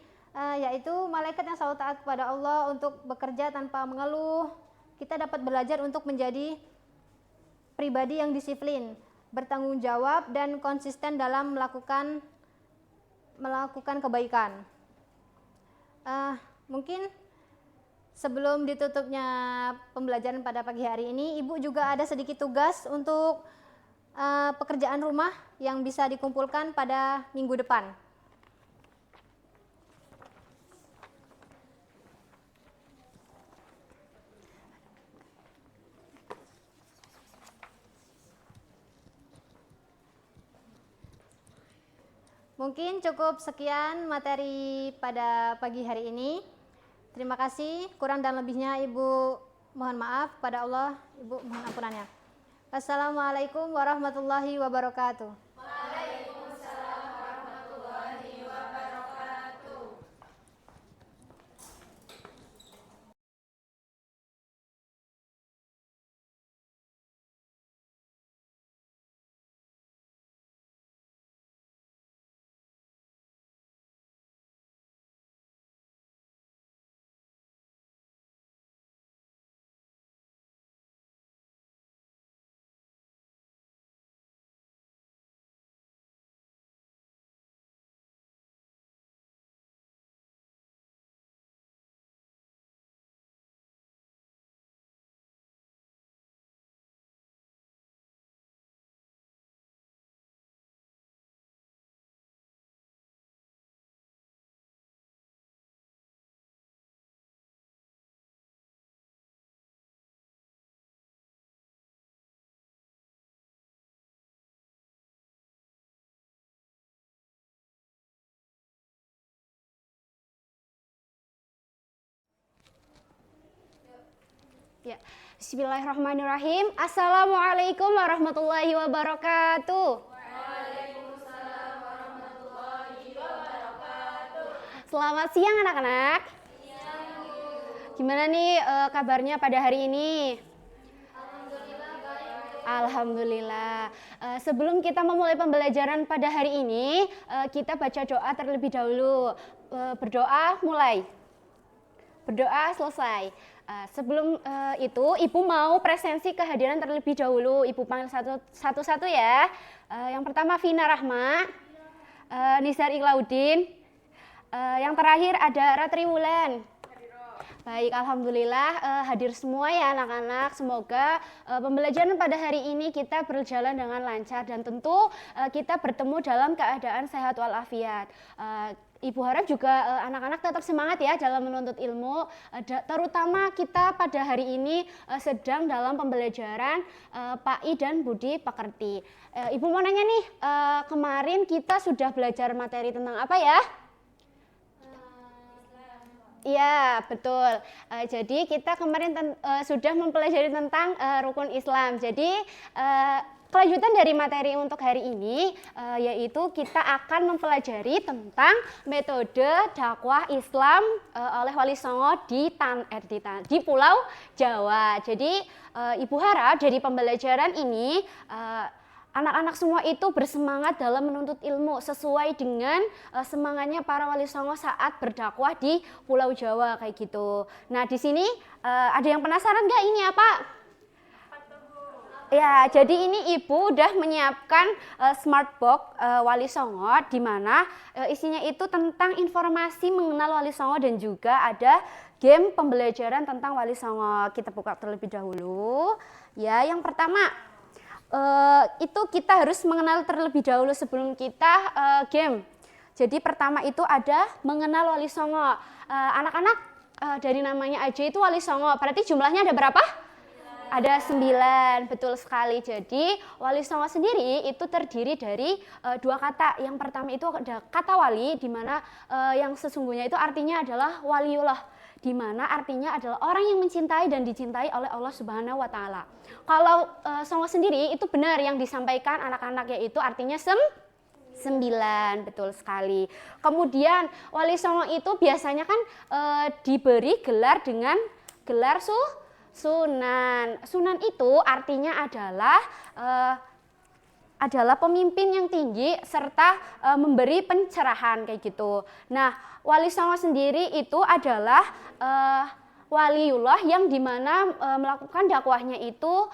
yaitu malaikat yang selalu taat kepada Allah untuk bekerja tanpa mengeluh. Kita dapat belajar untuk menjadi pribadi yang disiplin, bertanggung jawab, dan konsisten dalam melakukan kebaikan. Mungkin sebelum ditutupnya pembelajaran pada pagi hari ini, Ibu juga ada sedikit tugas untuk pekerjaan rumah yang bisa dikumpulkan pada minggu depan. Mungkin cukup sekian materi pada pagi hari ini. Terima kasih, kurang dan lebihnya Ibu mohon maaf kepada Allah, Ibu mohon ampunannya. Assalamualaikum warahmatullahi wabarakatuh. Ya, Bismillahirrahmanirrahim. Assalamualaikum warahmatullahi wabarakatuh. Waalaikumsalam warahmatullahi wabarakatuh. Selamat siang anak-anak. Gimana nih kabarnya pada hari ini? Alhamdulillah baik. Alhamdulillah. Sebelum kita memulai pembelajaran pada hari ini, kita baca doa terlebih dahulu. Berdoa mulai. Berdoa selesai. Sebelum itu, Ibu mau presensi kehadiran terlebih dahulu. Ibu panggil satu-satu ya. Yang pertama Vina Rahma, Nizar Iklaudin. Yang terakhir ada Ratri Wulan. Baik, alhamdulillah hadir semua ya anak-anak. Semoga pembelajaran pada hari ini kita berjalan dengan lancar dan tentu kita bertemu dalam keadaan sehat walafiat. Ibu harap juga anak-anak tetap semangat ya dalam menuntut ilmu, terutama kita pada hari ini sedang dalam pembelajaran PAI dan Budi Pekerti. Ibu mau nanya nih, kemarin kita sudah belajar materi tentang apa ya? Iya, betul. Jadi kita kemarin sudah mempelajari tentang rukun Islam. Jadi kelanjutan dari materi untuk hari ini yaitu kita akan mempelajari tentang metode dakwah Islam oleh Wali Songo di Pulau Jawa. Jadi Ibu harap dari pembelajaran ini anak-anak semua itu bersemangat dalam menuntut ilmu sesuai dengan semangatnya para Wali Songo saat berdakwah di Pulau Jawa kayak gitu. Nah di sini ada yang penasaran nggak ini apa? Ya, jadi ini Ibu udah menyiapkan smart box Wali Songo di mana isinya itu tentang informasi mengenal Wali Songo dan juga ada game pembelajaran tentang Wali Songo. Kita buka terlebih dahulu. Ya, yang pertama, itu kita harus mengenal terlebih dahulu sebelum kita game. Jadi pertama itu ada mengenal Wali Songo. Anak-anak dari namanya aja itu Wali Songo. Berarti jumlahnya ada berapa? Ada 9, betul sekali. Jadi Wali Songo sendiri itu terdiri dari 2 kata. Yang pertama itu ada kata wali, di mana yang sesungguhnya itu artinya adalah waliullah, di mana artinya adalah orang yang mencintai dan dicintai oleh Allah Subhanahu wa Ta'ala. Kalau Songo sendiri itu benar yang disampaikan anak-anak, yaitu artinya 9, betul sekali. Kemudian Wali Songo itu biasanya kan diberi gelar dengan gelar Sunan. Sunan itu artinya adalah pemimpin yang tinggi serta memberi pencerahan kayak gitu. Nah, Wali Songo sendiri itu adalah waliullah yang dimana melakukan dakwahnya itu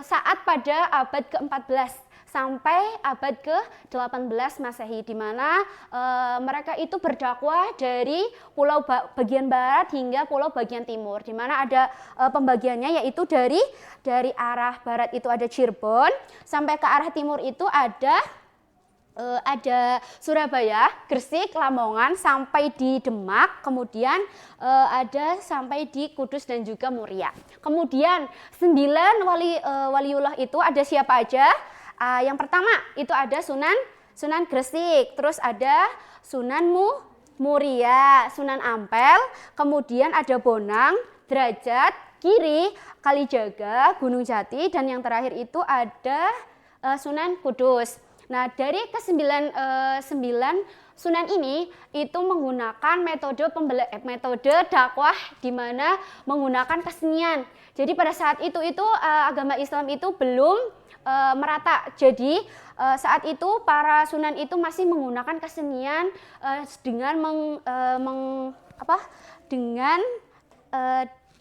saat pada abad ke-14 sampai abad ke-18 Masehi, di mana mereka itu berdakwah dari pulau bagian barat hingga pulau bagian timur, di mana ada pembagiannya, yaitu dari arah barat itu ada Cirebon, sampai ke arah timur itu ada Surabaya, Gresik, Lamongan, sampai di Demak, kemudian ada sampai di Kudus dan juga Muria. Kemudian 9 waliullah itu ada siapa aja? Yang pertama itu ada Sunan Gresik, terus ada Sunan Muria, Sunan Ampel, kemudian ada Bonang, Derajat, Giri, Kalijaga, Gunung Jati, dan yang terakhir itu ada Sunan Kudus. Nah, dari ke-9 sunan ini itu menggunakan metode dakwah, di mana menggunakan kesenian. Jadi pada saat itu agama Islam itu belum merata. Jadi saat itu para sunan itu masih menggunakan kesenian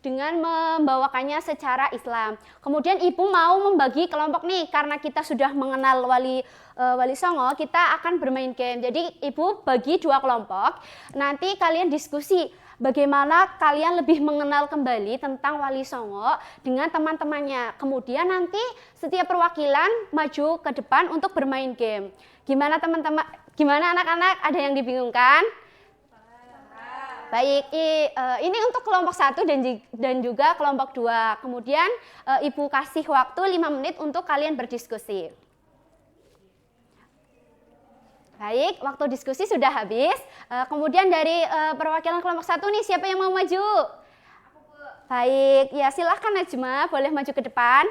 dengan membawakannya secara Islam. Kemudian ibu mau membagi kelompok nih, karena kita sudah mengenal Wali Songo, kita akan bermain game. Jadi ibu bagi 2 kelompok, nanti kalian diskusi bagaimana kalian lebih mengenal kembali tentang Wali Songo dengan teman-temannya. Kemudian nanti setiap perwakilan maju ke depan untuk bermain game. Gimana teman-teman? Gimana anak-anak? Ada yang dibingungkan? Baik, ini untuk kelompok 1 dan juga kelompok 2. Kemudian ibu kasih waktu 5 menit untuk kalian berdiskusi. Baik, waktu diskusi sudah habis. Kemudian dari perwakilan kelompok 1 nih, siapa yang mau maju? Baik, ya silahkan Najma, boleh maju ke depan.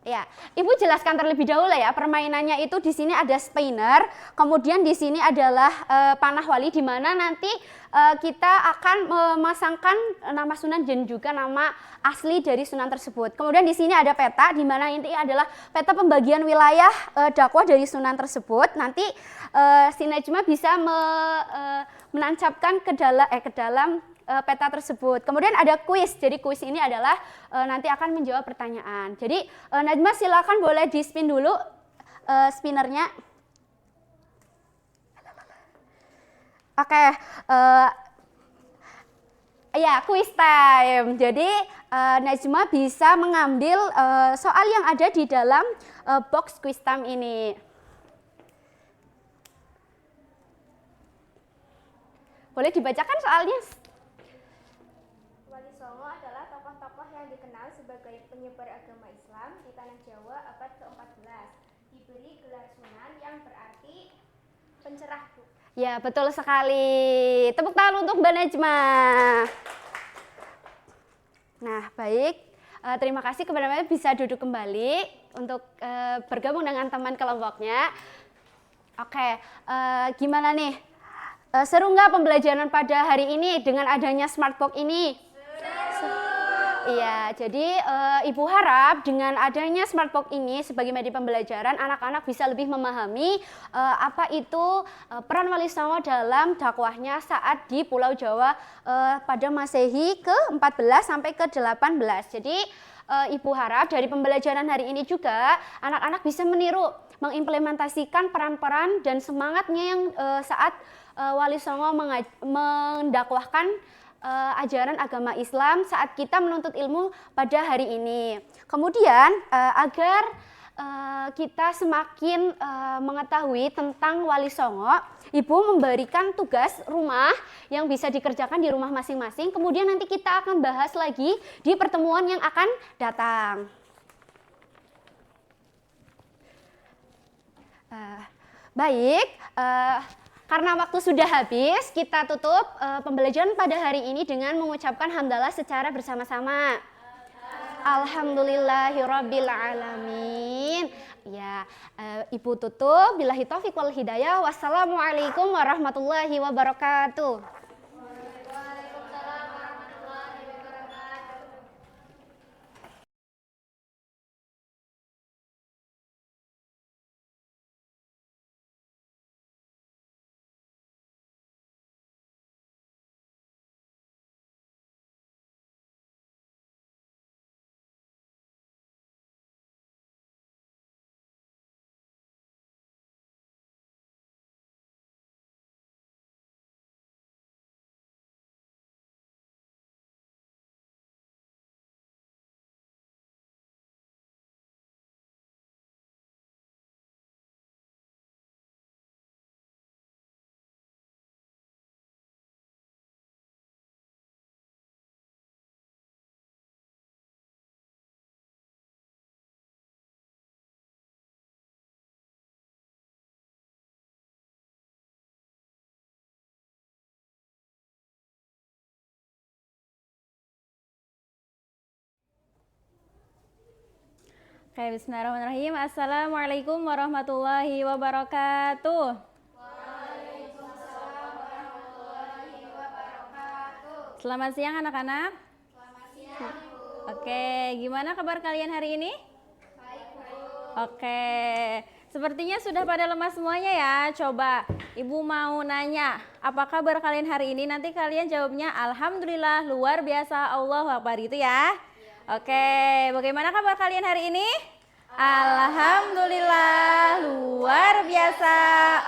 Ya, ibu jelaskan terlebih dahulu ya, permainannya itu di sini ada spinner, kemudian di sini adalah panah wali, di mana nanti kita akan memasangkan nama sunan dan juga nama asli dari sunan tersebut. Kemudian di sini ada peta, di mana ini adalah peta pembagian wilayah dakwah dari sunan tersebut. Nanti si Najma bisa menancapkan ke dalam peta tersebut. Kemudian ada kuis. Jadi kuis ini adalah nanti akan menjawab pertanyaan. Jadi Najma silakan boleh di spin dulu spinnernya. Oke, ya kuis time. Jadi Najma bisa mengambil soal yang ada di dalam box kuis time ini. Boleh dibacakan soalnya? Wali Songo adalah tokoh-tokoh yang dikenal sebagai penyebar agama Islam di tanah Jawa abad ke-14. Diberi gelar sunan yang berarti pencerah. Ya, betul sekali. Tepuk tangan untuk Mbak Najma. Nah, baik. Terima kasih kepada Mbak, bisa duduk kembali untuk bergabung dengan teman kelompoknya. Oke, gimana nih? Seru nggak pembelajaran pada hari ini dengan adanya smartbox ini? Iya, jadi Ibu harap dengan adanya smartbox ini sebagai media pembelajaran, anak-anak bisa lebih memahami apa itu peran Wali Songo dalam dakwahnya saat di Pulau Jawa pada Masehi ke-14 sampai ke-18. Jadi Ibu harap dari pembelajaran hari ini juga anak-anak bisa meniru, mengimplementasikan peran-peran dan semangatnya yang saat Wali Songo mendakwahkan ajaran agama Islam saat kita menuntut ilmu pada hari ini. Kemudian agar kita semakin mengetahui tentang Wali Songo, Ibu memberikan tugas rumah yang bisa dikerjakan di rumah masing-masing. Kemudian nanti kita akan bahas lagi di pertemuan yang akan datang. Baik, karena waktu sudah habis, kita tutup pembelajaran pada hari ini dengan mengucapkan hamdalah secara bersama-sama. Alhamdulillahirabbil alamin. Ya, Ibu tutup. Billahi taufiq wal hidayah. Wassalamualaikum warahmatullahi wabarakatuh. Oke, bismillahirrahmanirrahim. Assalamualaikum warahmatullahi wabarakatuh. Waalaikumsalam warahmatullahi wabarakatuh. Selamat siang anak-anak. Selamat siang, Bu. Oke, gimana kabar kalian hari ini? Baik, Bu. Oke, sepertinya sudah pada lemas semuanya ya. Coba Ibu mau nanya, apa kabar kalian hari ini? Nanti kalian jawabnya alhamdulillah, luar biasa, Allahu Akbar gitu ya. Oke, bagaimana kabar kalian hari ini? Alhamdulillah, luar biasa,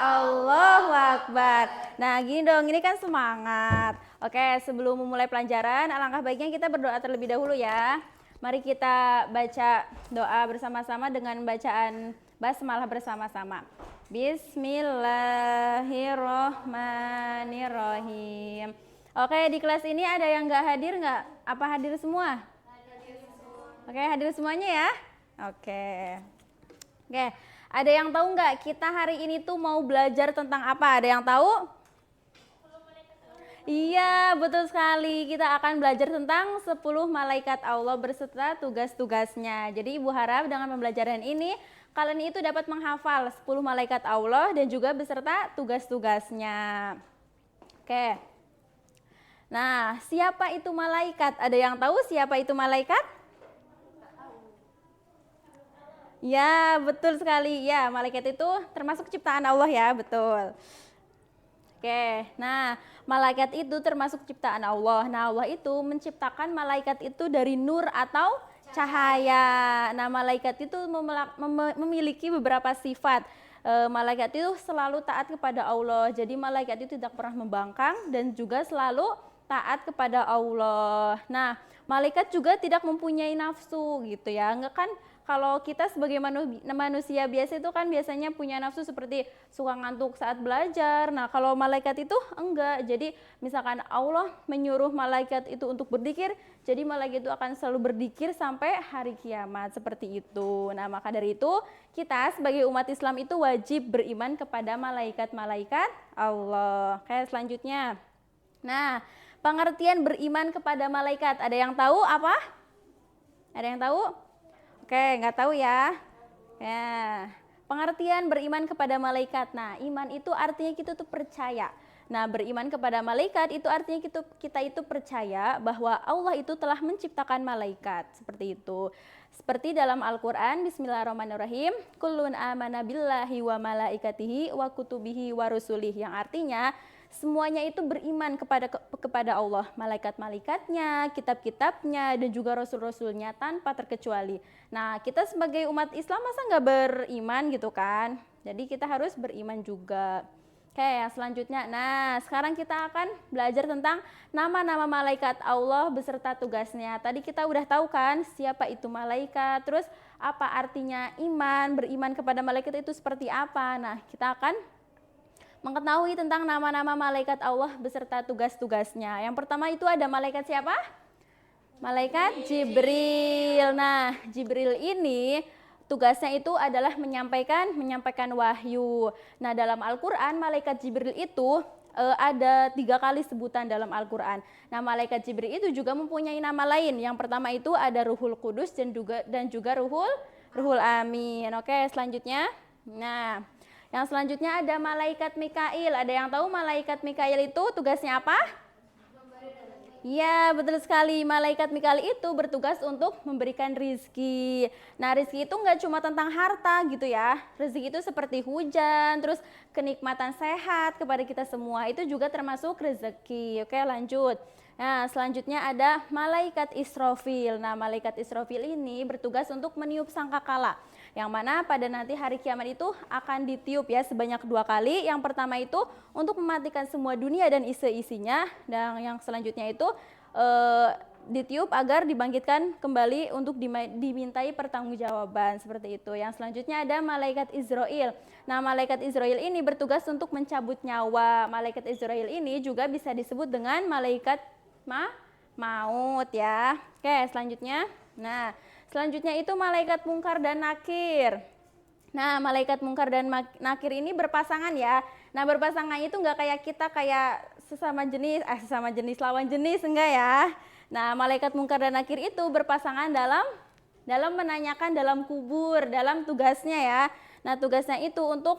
Allahu Akbar. Nah, gini dong, ini kan semangat. Oke, sebelum memulai pelajaran, alangkah baiknya kita berdoa terlebih dahulu ya. Mari kita baca doa bersama-sama dengan bacaan basmalah bersama-sama. Bismillahirrohmanirrohim. Oke, di kelas ini ada yang nggak hadir nggak? Apa hadir semua? Oke, hadir semuanya ya. Oke, ada yang tahu nggak kita hari ini tuh mau belajar tentang apa? Ada yang tahu? Iya, betul sekali. Kita akan belajar tentang 10 malaikat Allah beserta tugas-tugasnya. Jadi Ibu harap dengan pembelajaran ini kalian itu dapat menghafal 10 malaikat Allah dan juga beserta tugas-tugasnya. Oke. Nah, siapa itu malaikat? Ada yang tahu siapa itu malaikat? Ya, betul sekali. Ya, malaikat itu termasuk ciptaan Allah ya, betul. Oke, nah malaikat itu termasuk ciptaan Allah. Nah, Allah itu menciptakan malaikat itu dari nur atau cahaya. Nah, malaikat itu memiliki beberapa sifat. Malaikat itu selalu taat kepada Allah. Jadi malaikat itu tidak pernah membangkang dan juga selalu taat kepada Allah. Nah, malaikat juga tidak mempunyai nafsu gitu ya. Enggak kan? Kalau kita sebagai manusia biasa itu kan biasanya punya nafsu seperti suka ngantuk saat belajar. Nah, kalau malaikat itu enggak. Jadi misalkan Allah menyuruh malaikat itu untuk berzikir, jadi malaikat itu akan selalu berzikir sampai hari kiamat, seperti itu. Nah, maka dari itu kita sebagai umat Islam itu wajib beriman kepada malaikat-malaikat Allah. Oke, selanjutnya. Nah, pengertian beriman kepada malaikat, ada yang tahu apa? Ada yang tahu? Oke, nggak tahu ya. Ya, pengertian beriman kepada malaikat. Nah, iman itu artinya kita tuh percaya. Nah, beriman kepada malaikat itu artinya kita itu percaya bahwa Allah itu telah menciptakan malaikat. Seperti itu. Seperti dalam Al-Quran, Bismillahirrahmanirrahim, Kullun amana billahi wa malaikatihi wa kutubihi wa rusulih. Yang artinya, semuanya itu beriman kepada Allah, malaikat-malaikatnya, kitab-kitabnya, dan juga rasul-rasulnya tanpa terkecuali. Nah, kita sebagai umat Islam masa nggak beriman gitu kan? Jadi kita harus beriman juga. Oke, yang selanjutnya. Nah, sekarang kita akan belajar tentang nama-nama malaikat Allah beserta tugasnya. Tadi kita udah tahu kan siapa itu malaikat, terus apa artinya iman, beriman kepada malaikat itu seperti apa. Nah, kita akan mengetahui tentang nama-nama malaikat Allah beserta tugas-tugasnya. Yang pertama itu ada malaikat siapa? Malaikat Jibril. Nah, Jibril ini tugasnya itu adalah menyampaikan wahyu. Nah, dalam Al-Quran malaikat Jibril itu ada 3 kali sebutan dalam Al-Quran. Nah, malaikat Jibril itu juga mempunyai nama lain. Yang pertama itu ada Ruhul Kudus dan juga Ruhul Amin. Oke, selanjutnya. Nah, yang selanjutnya ada malaikat Mikail. Ada yang tahu malaikat Mikail itu tugasnya apa? Ya, betul sekali. Malaikat Mikail itu bertugas untuk memberikan rizki. Nah, rizki itu nggak cuma tentang harta gitu ya. Rizki itu seperti hujan, terus kenikmatan sehat kepada kita semua. Itu juga termasuk rezeki. Oke, lanjut. Nah, selanjutnya ada malaikat Israfil. Nah, malaikat Israfil ini bertugas untuk meniup sangkakala. Yang mana pada nanti hari kiamat itu akan ditiup ya sebanyak 2 kali. Yang pertama itu untuk mematikan semua dunia dan isi-isinya, dan yang selanjutnya itu ditiup agar dibangkitkan kembali untuk dimintai pertanggungjawaban seperti itu. Yang selanjutnya ada malaikat Israel. Nah, malaikat Israel ini bertugas untuk mencabut nyawa. Malaikat Israel ini juga bisa disebut dengan malaikat maut ya. Oke, selanjutnya. Nah, selanjutnya itu malaikat mungkar dan nakir. Nah, malaikat mungkar dan nakir ini berpasangan ya. Nah, berpasangan itu nggak kayak kita kayak sesama jenis lawan jenis, enggak ya. Nah, malaikat mungkar dan nakir itu berpasangan dalam menanyakan dalam kubur, dalam tugasnya ya. Nah, tugasnya itu untuk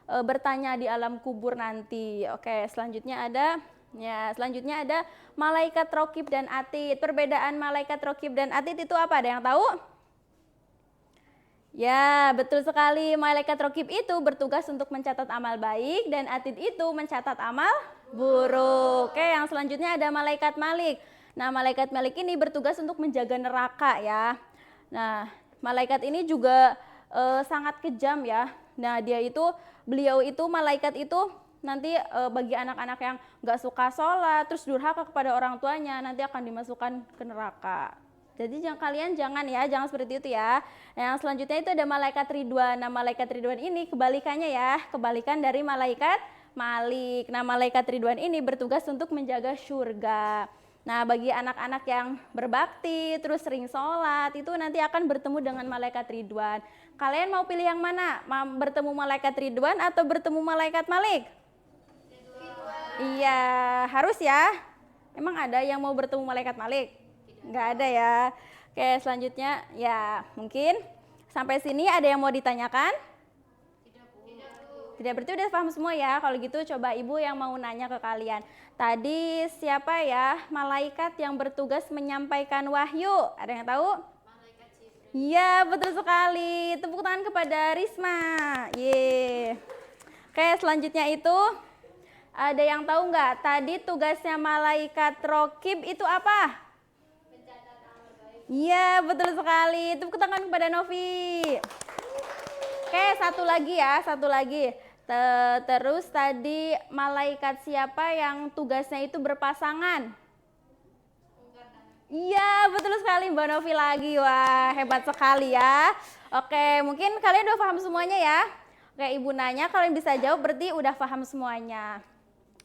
bertanya di alam kubur nanti. Oke, selanjutnya ada malaikat Rokib dan Atid. Perbedaan malaikat Rokib dan Atid itu apa? Ada yang tahu? Ya, betul sekali. Malaikat Rokib itu bertugas untuk mencatat amal baik dan Atid itu mencatat amal buruk. Oke, yang selanjutnya ada malaikat Malik. Nah, malaikat Malik ini bertugas untuk menjaga neraka ya. Nah, malaikat ini juga sangat kejam ya. Nah, beliau itu malaikat itu nanti bagi anak-anak yang nggak suka sholat, terus durhaka kepada orang tuanya, nanti akan dimasukkan ke neraka. Jadi kalian jangan seperti itu ya. Nah, yang selanjutnya itu ada malaikat Ridwan. Nah, malaikat Ridwan ini kebalikannya ya, kebalikan dari malaikat Malik. Nah, malaikat Ridwan ini bertugas untuk menjaga surga. Nah, bagi anak-anak yang berbakti, terus sering sholat, itu nanti akan bertemu dengan malaikat Ridwan. Kalian mau pilih yang mana? Mau bertemu malaikat Ridwan atau bertemu malaikat Malik? Iya, harus ya. Emang ada yang mau bertemu malaikat Malik? Nggak ada ya. Oke, selanjutnya ya mungkin sampai sini ada yang mau ditanyakan? Tidak, berarti udah paham semua ya. Kalau gitu coba ibu yang mau nanya ke kalian. Tadi siapa ya malaikat yang bertugas menyampaikan wahyu? Ada yang tahu? Malaikat Jibril. Iya, betul sekali. Tepuk tangan kepada Risma. Ye. Oke, selanjutnya itu ada yang tahu nggak? Tadi tugasnya malaikat Rokib itu apa? Iya, betul sekali. Tepuk tangan kepada Novi. Oke, satu lagi. Terus tadi malaikat siapa yang tugasnya itu berpasangan? Iya, betul sekali Mbak Novi lagi. Wah, hebat sekali ya. Oke, mungkin kalian udah paham semuanya ya. Oke, ibu nanya, kalian bisa jawab berarti udah paham semuanya.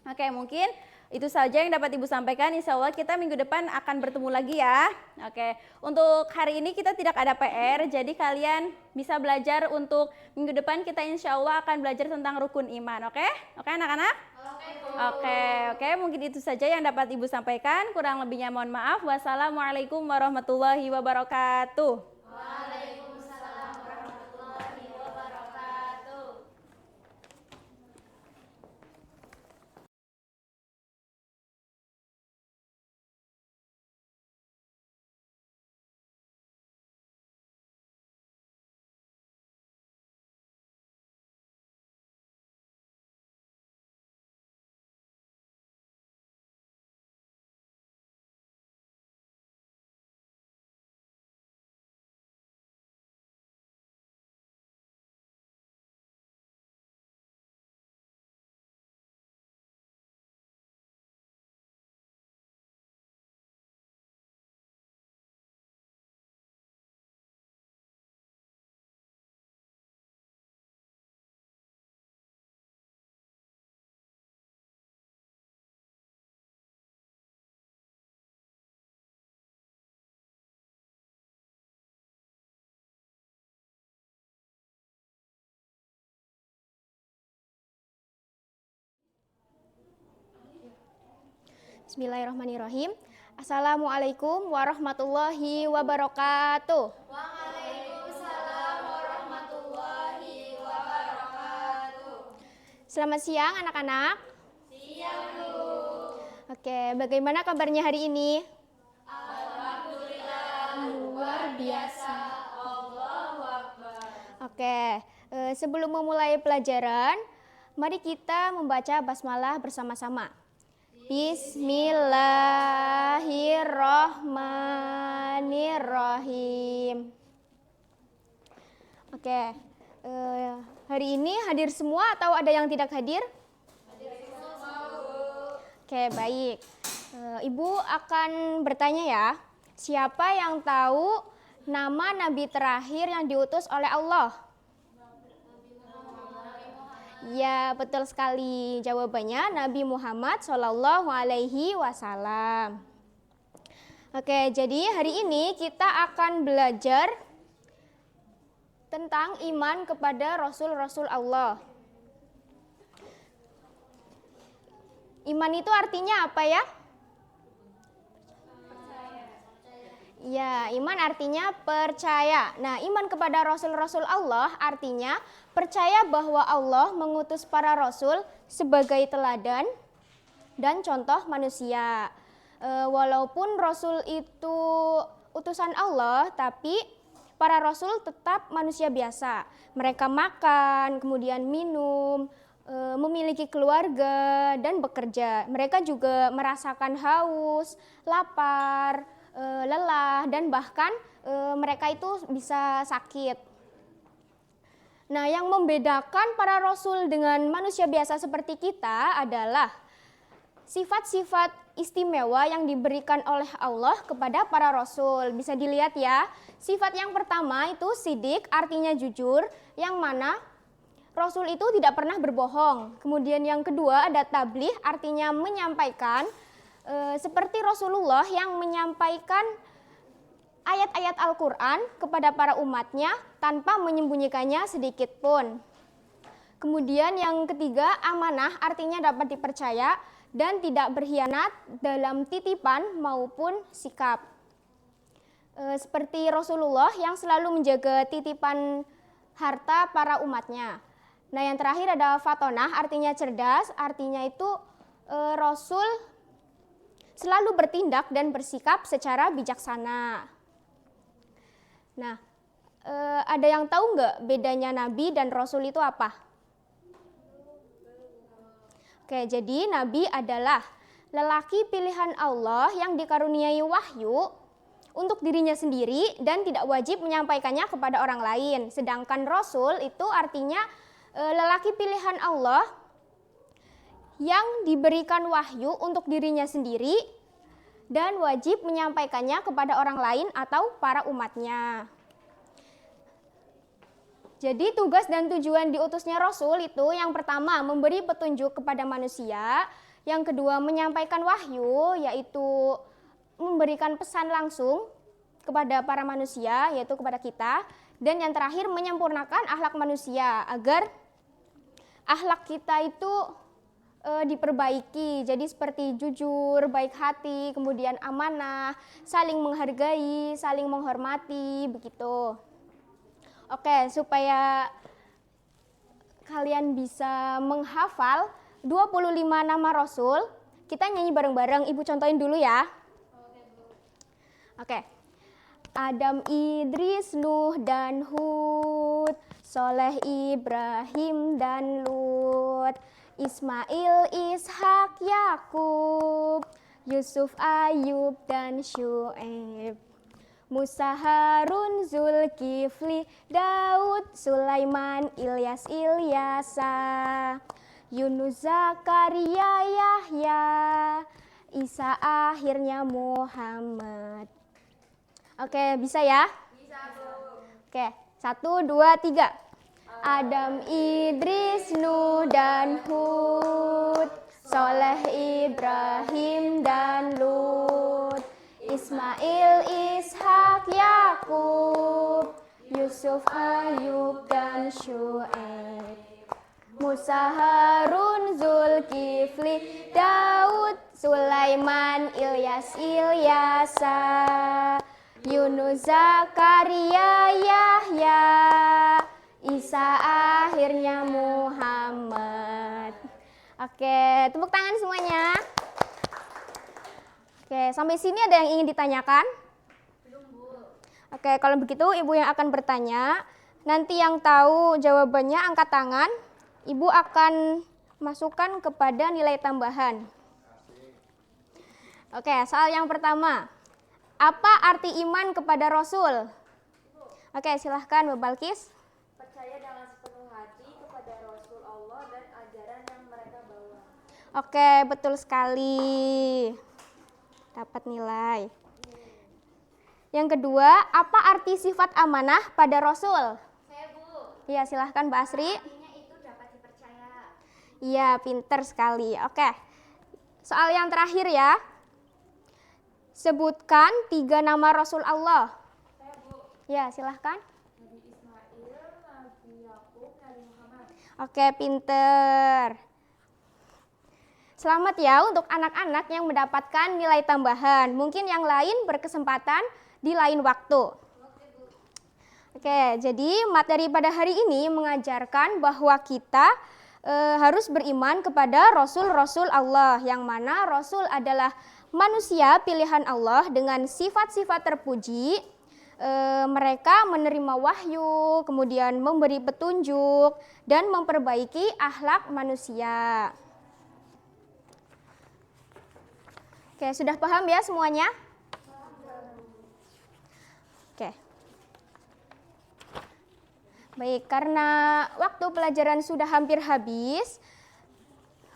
Oke, mungkin itu saja yang dapat ibu sampaikan. Insya Allah kita minggu depan akan bertemu lagi ya. Oke, untuk hari ini kita tidak ada PR, jadi kalian bisa belajar untuk minggu depan kita insya Allah akan belajar tentang rukun iman. Oke anak-anak? Oke, mungkin itu saja yang dapat ibu sampaikan. Kurang lebihnya mohon maaf. Wassalamualaikum warahmatullahi wabarakatuh. Bismillahirrahmanirrahim. Assalamualaikum warahmatullahi wabarakatuh. Waalaikumsalam warahmatullahi wabarakatuh. Selamat siang anak-anak. Siang, Bu. Oke, bagaimana kabarnya hari ini? Alhamdulillah, luar biasa. Allahu Akbar. Oke, sebelum memulai pelajaran, mari kita membaca basmalah bersama-sama. Bismillahirrahmanirrahim. Oke, hari ini hadir semua atau ada yang tidak hadir? Hadir semua, Bu. Oke, baik. Ibu akan bertanya ya, siapa yang tahu nama nabi terakhir yang diutus oleh Allah? Ya, betul sekali. Jawabannya Nabi Muhammad Shallallahu Alaihi Wasallam. Oke, jadi hari ini kita akan belajar tentang iman kepada Rasul-Rasul Allah. Iman itu artinya apa ya? Ya, iman artinya percaya. Nah, iman kepada Rasul-Rasul Allah artinya percaya bahwa Allah mengutus para Rasul sebagai teladan dan contoh manusia. Walaupun Rasul itu utusan Allah, tapi para Rasul tetap manusia biasa. Mereka makan, kemudian minum, memiliki keluarga, dan bekerja. Mereka juga merasakan haus, lapar, lelah, dan bahkan mereka itu bisa sakit. Nah, yang membedakan para rasul dengan manusia biasa seperti kita adalah sifat-sifat istimewa yang diberikan oleh Allah kepada para rasul. Bisa dilihat ya, sifat yang pertama itu sidik, artinya jujur, yang mana rasul itu tidak pernah berbohong. Kemudian yang kedua ada tabligh, artinya menyampaikan, seperti Rasulullah yang menyampaikan ayat-ayat Al-Quran kepada para umatnya tanpa menyembunyikannya sedikit pun. Kemudian yang ketiga, amanah, artinya dapat dipercaya dan tidak berkhianat dalam titipan maupun sikap. Seperti Rasulullah yang selalu menjaga titipan harta para umatnya. Nah, yang terakhir ada fatonah, artinya cerdas, artinya itu Rasul selalu bertindak dan bersikap secara bijaksana. Nah, ada yang tahu nggak bedanya Nabi dan Rasul itu apa? Oke, jadi Nabi adalah lelaki pilihan Allah yang dikaruniai wahyu untuk dirinya sendiri dan tidak wajib menyampaikannya kepada orang lain. Sedangkan Rasul itu artinya lelaki pilihan Allah yang diberikan wahyu untuk dirinya sendiri dan wajib menyampaikannya kepada orang lain atau para umatnya. Jadi tugas dan tujuan diutusnya Rasul itu yang pertama memberi petunjuk kepada manusia, yang kedua menyampaikan wahyu yaitu memberikan pesan langsung kepada para manusia yaitu kepada kita, dan yang terakhir menyempurnakan akhlak manusia agar akhlak kita itu diperbaiki, jadi seperti jujur, baik hati, kemudian amanah, saling menghargai, saling menghormati, begitu. Oke, supaya kalian bisa menghafal 25 nama Rasul, kita nyanyi bareng-bareng. Ibu contohin dulu ya. Oke. Adam, Idris, Nuh, dan Hud, Soleh, Ibrahim, dan Lut, Ismail, Ishak, Yakub, Yusuf, Ayub, dan Syu'aib, Musa, Harun, Zulkifli, Daud, Sulaiman, Ilyas, Ilyasa, Yunus, Zakaria, Yahya, Isa, akhirnya Muhammad. Oke, bisa ya? Bisa, Bu. Oke, 1, 2, 3. Adam, Idris, Nuh, dan Hud, Soleh, Ibrahim, dan Lut, Ismail, Ishak, Yakub, Yusuf, Ayub, dan Syu'aib, Musa, Harun, Zulkifli, Daud, Sulaiman, Ilyas, Ilyasa, Yunus, Zakaria, Yahya, Isa, akhirnya Muhammad. Oke, tepuk tangan semuanya. Oke, sampai sini ada yang ingin ditanyakan? Belum, Bu. Oke, kalau begitu Ibu yang akan bertanya. Nanti yang tahu jawabannya angkat tangan. Ibu akan masukkan kepada nilai tambahan. Oke, soal yang pertama. Apa arti iman kepada Rasul? Oke, silahkan Bu Balkis. Percaya dengan sepenuh hati kepada Rasul Allah dan ajaran yang mereka bawa. Oke, betul sekali. Dapat nilai. Yang kedua, apa arti sifat amanah pada Rasul? Saya, Bu. Iya, silahkan Mbak Asri. Artinya itu dapat dipercaya. Iya, pinter sekali. Oke, soal yang terakhir ya. Sebutkan 3 nama Rasul Allah. Saya, Bu. Ya, silahkan. Nabi Ismail, Nabi Yakub, Nabi Muhammad. Oke, pinter. Selamat ya untuk anak-anak yang mendapatkan nilai tambahan. Mungkin yang lain berkesempatan di lain waktu. Oke, jadi materi pada hari ini mengajarkan bahwa kita harus beriman kepada Rasul-Rasul Allah, yang mana Rasul adalah manusia pilihan Allah dengan sifat-sifat terpuji. Mereka menerima wahyu, kemudian memberi petunjuk, dan memperbaiki akhlak manusia. Oke, sudah paham ya semuanya? Oke. Baik, karena waktu pelajaran sudah hampir habis,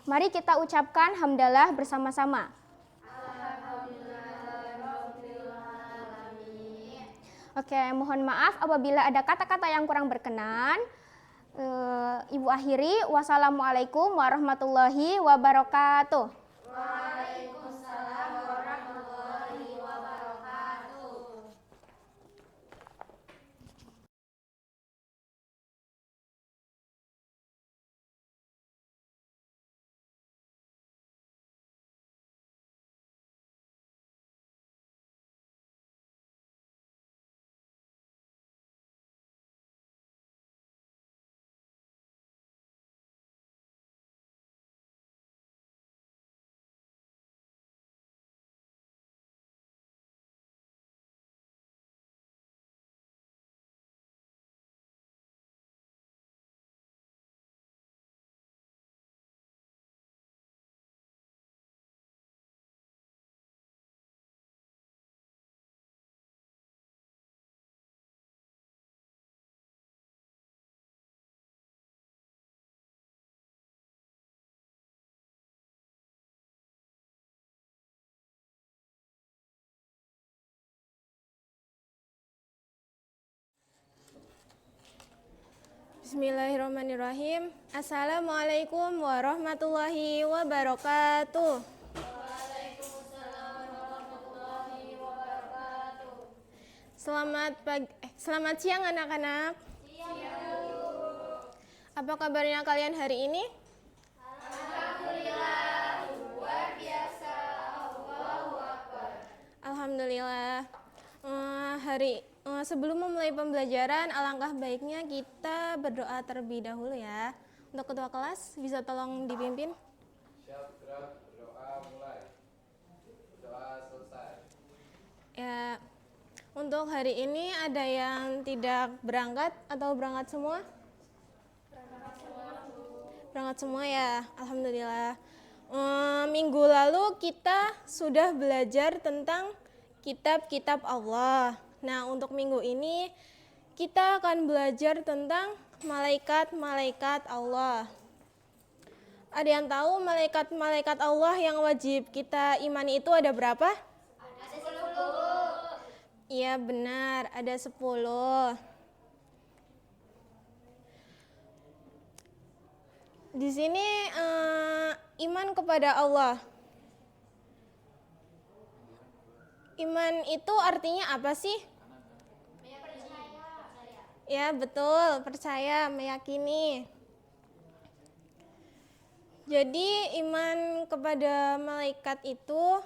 mari kita ucapkan hamdalah bersama-sama. Oke, mohon maaf apabila ada kata-kata yang kurang berkenan. Ibu akhiri, wassalamualaikum warahmatullahi wabarakatuh. Waalaikumsalam warahmatullahi wabarakatuh. Bismillahirrahmanirrahim. Assalamualaikum warahmatullahi wabarakatuh. Selamat siang anak-anak. Apa kabarnya kalian hari ini? Alhamdulillah, luar biasa. Allahu Akbar. Alhamdulillah. Sebelum memulai pembelajaran, alangkah baiknya kita berdoa terlebih dahulu ya. Untuk ketua kelas, bisa tolong dipimpin? Siap, gerak, berdoa mulai. Berdoa selesai. Ya, untuk hari ini ada yang tidak berangkat atau berangkat semua? Berangkat semua ya, alhamdulillah. Minggu lalu kita sudah belajar tentang kitab-kitab Allah. Nah, untuk minggu ini kita akan belajar tentang malaikat-malaikat Allah. Ada yang tahu malaikat-malaikat Allah yang wajib kita imani itu ada berapa? Ada 10. Iya benar, ada 10. Di sini iman kepada Allah. Iman itu artinya apa sih? Ya betul, percaya, meyakini. Jadi iman kepada malaikat itu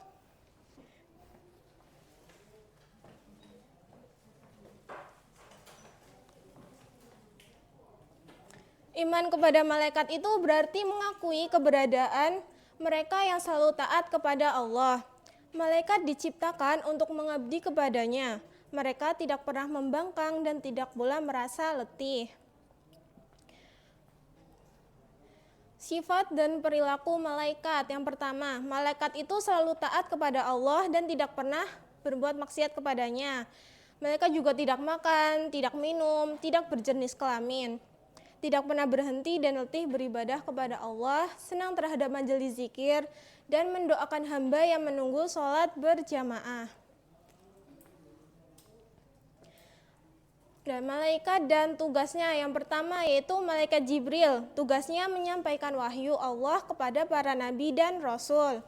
berarti mengakui keberadaan mereka yang selalu taat kepada Allah. Malaikat diciptakan untuk mengabdi kepadanya. Mereka tidak pernah membangkang dan tidak pula merasa letih. Sifat dan perilaku malaikat. Yang pertama, malaikat itu selalu taat kepada Allah dan tidak pernah berbuat maksiat kepadanya. Malaikat juga tidak makan, tidak minum, tidak berjenis kelamin. Tidak pernah berhenti dan letih beribadah kepada Allah, senang terhadap majelis zikir, dan mendoakan hamba yang menunggu sholat berjamaah. Dan malaikat dan tugasnya yang pertama yaitu malaikat Jibril. Tugasnya menyampaikan wahyu Allah kepada para nabi dan rasul.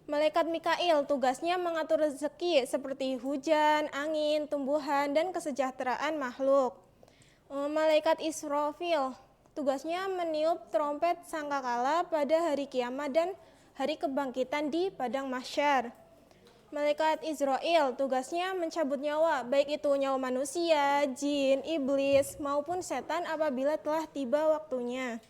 Malaikat Mikail tugasnya mengatur rezeki seperti hujan, angin, tumbuhan, dan kesejahteraan makhluk. Malaikat Israfil tugasnya meniup trompet sangkakala pada hari kiamat dan hari kebangkitan di padang mahsyar. Malaikat Israel tugasnya mencabut nyawa, baik itu nyawa manusia, jin, iblis, maupun setan apabila telah tiba waktunya.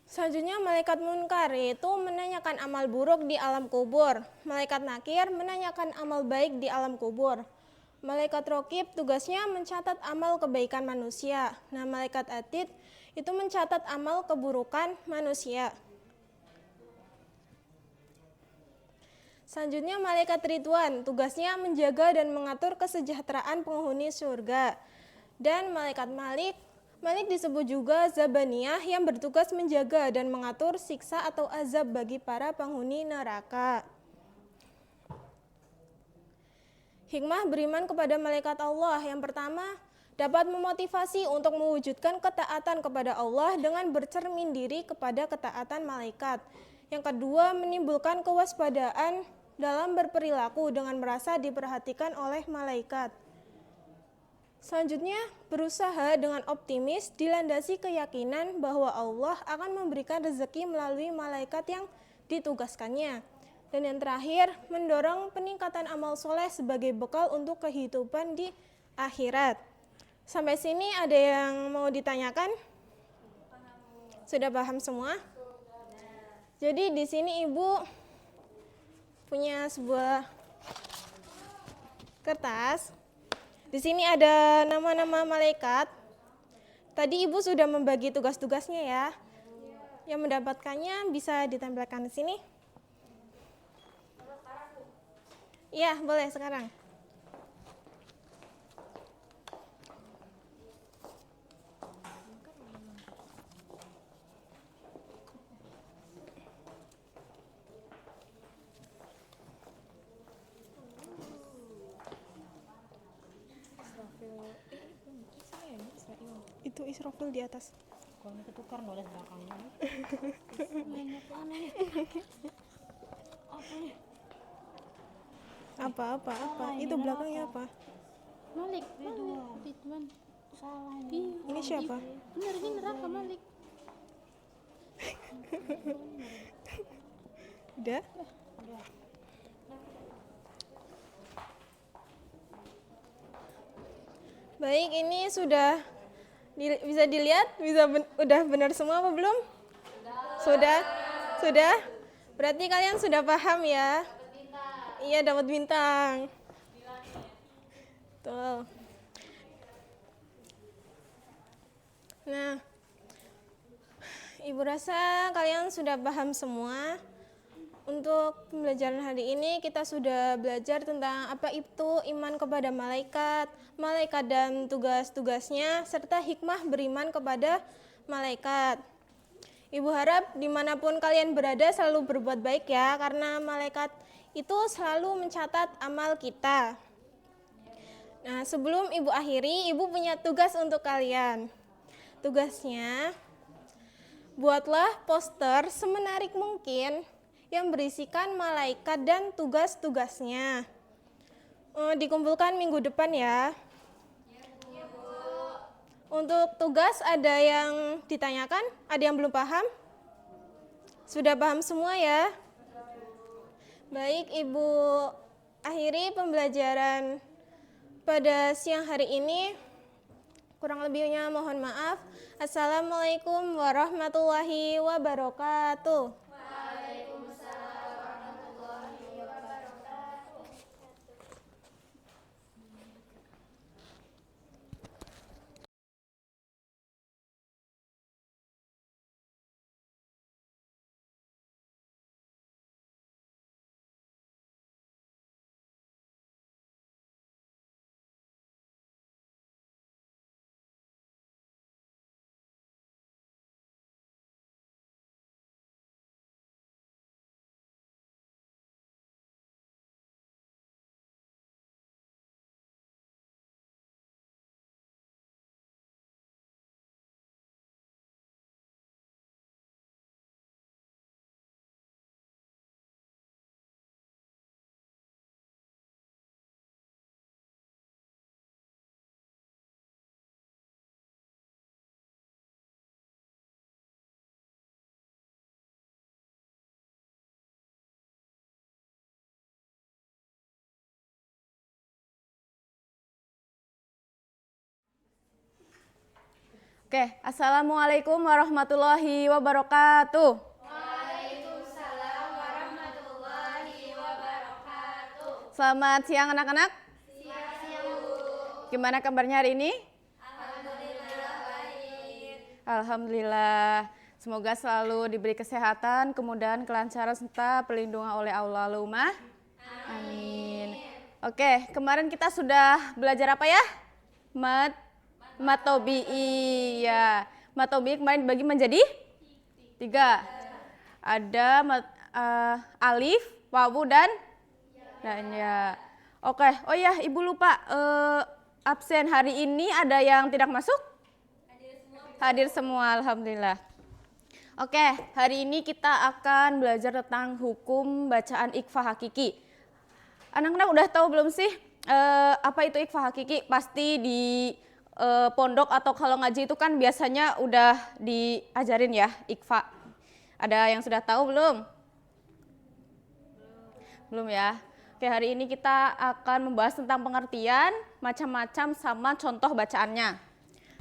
Selanjutnya malaikat munkar, yaitu menanyakan amal buruk di alam kubur. Malaikat nakir menanyakan amal baik di alam kubur. Malaikat rokib tugasnya mencatat amal kebaikan manusia. Nah, malaikat atid itu mencatat amal keburukan manusia. Selanjutnya malaikat Ridwan, tugasnya menjaga dan mengatur kesejahteraan penghuni surga. Dan malaikat Malik disebut juga Zabaniyah yang bertugas menjaga dan mengatur siksa atau azab bagi para penghuni neraka. Hikmah beriman kepada malaikat Allah. Yang pertama, dapat memotivasi untuk mewujudkan ketaatan kepada Allah dengan bercermin diri kepada ketaatan malaikat. Yang kedua, menimbulkan kewaspadaan dalam berperilaku dengan merasa diperhatikan oleh malaikat. Selanjutnya, berusaha dengan optimis dilandasi keyakinan bahwa Allah akan memberikan rezeki melalui malaikat yang ditugaskannya. Dan yang terakhir, mendorong peningkatan amal soleh sebagai bekal untuk kehidupan di akhirat. Sampai sini ada yang mau ditanyakan? Sudah paham semua? Jadi di sini Ibu punya sebuah kertas. Di sini ada nama-nama malaikat. Tadi Ibu sudah membagi tugas-tugasnya ya. Yang mendapatkannya bisa ditempelkan di sini. Iya, boleh sekarang. Itu Israfil di atas. Kalau ketukar nulis belakangnya. Apa? Itu belakangnya apa? Malik, Ridwan. Salah ini. Ini siapa? Bener, ini neraka Malik. Udah? Baik, ini sudah bisa dilihat, udah benar semua apa belum? Sudah? Berarti kalian sudah paham ya? Iya, dapat bintang. Tuh. Nah, Ibu rasa kalian sudah paham semua. Untuk pembelajaran hari ini kita sudah belajar tentang apa itu iman kepada malaikat dan tugas-tugasnya, serta hikmah beriman kepada malaikat. Ibu harap dimanapun kalian berada selalu berbuat baik ya, karena malaikat itu selalu mencatat amal kita. Nah, sebelum Ibu akhiri, Ibu punya tugas untuk kalian. Tugasnya, buatlah poster semenarik mungkin yang berisikan malaikat dan tugas-tugasnya. Dikumpulkan minggu depan ya. Untuk tugas ada yang ditanyakan? Ada yang belum paham? Sudah paham semua ya? Baik, Ibu akhiri pembelajaran pada siang hari ini. Kurang lebihnya mohon maaf. Assalamualaikum warahmatullahi wabarakatuh. Oke, Assalamualaikum warahmatullahi wabarakatuh. Waalaikumsalam warahmatullahi wabarakatuh. Selamat siang anak-anak. Siang, Bu. Gimana kabarnya hari ini? Alhamdulillah baik. Alhamdulillah. Semoga selalu diberi kesehatan, kemudahan, kelancaran, serta perlindungan oleh Allah. Allahumma amin. Oke, kemarin kita sudah belajar apa ya? Matobi'i ya. Matobi'i kemarin dibagi menjadi 3. Ada alif, wawu dan ya. Oke, oh ya Ibu lupa absen hari ini ada yang tidak masuk? Hadir semua, alhamdulillah. Oke, hari ini kita akan belajar tentang hukum bacaan ikhfa hakiki. Anak-anak udah tahu belum sih apa itu ikhfa hakiki? Pasti di pondok atau kalau ngaji itu kan biasanya udah diajarin ya ikhfa. Ada yang sudah tahu belum? Belum ya. Oke, hari ini kita akan membahas tentang pengertian, macam-macam sama contoh bacaannya.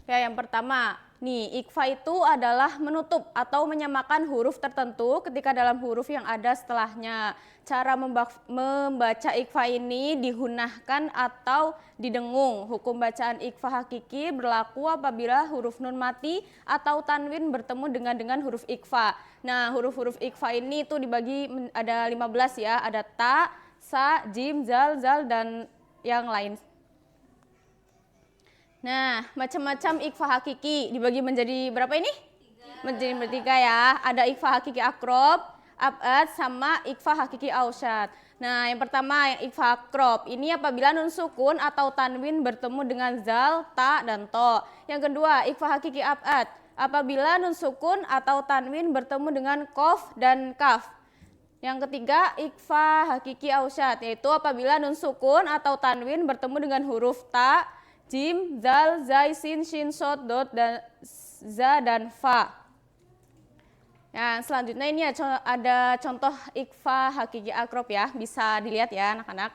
Oke, yang pertama, nih ikhfa itu adalah menutup atau menyamakan huruf tertentu ketika dalam huruf yang ada setelahnya. Cara membaca ikhfa ini dihunahkan atau didengung. Hukum bacaan ikhfa hakiki berlaku apabila huruf nun mati atau tanwin bertemu dengan huruf ikhfa. Nah, huruf-huruf ikhfa ini itu dibagi ada 15 ya. Ada ta, sa, jim, zal, dan yang lain. Nah, macam-macam ikhfa hakiki dibagi menjadi berapa ini? 3. Menjadi bertiga ya. Ada ikhfa hakiki akrob, abad, sama ikhfa hakiki ausyad. Nah, yang pertama yang ikhfa akrob. Ini apabila nun sukun atau tanwin bertemu dengan zal, ta, dan to. Yang kedua, ikhfa hakiki abad. Apabila nun sukun atau tanwin bertemu dengan kof dan kaf. Yang ketiga, ikhfa hakiki ausyad. Yaitu apabila nun sukun atau tanwin bertemu dengan huruf ta, jim, zal, zai, sin, shin, shot, dot, dan za, dan fa. Yang selanjutnya ini ada contoh ikhfa hakiki akrob ya, bisa dilihat ya anak-anak.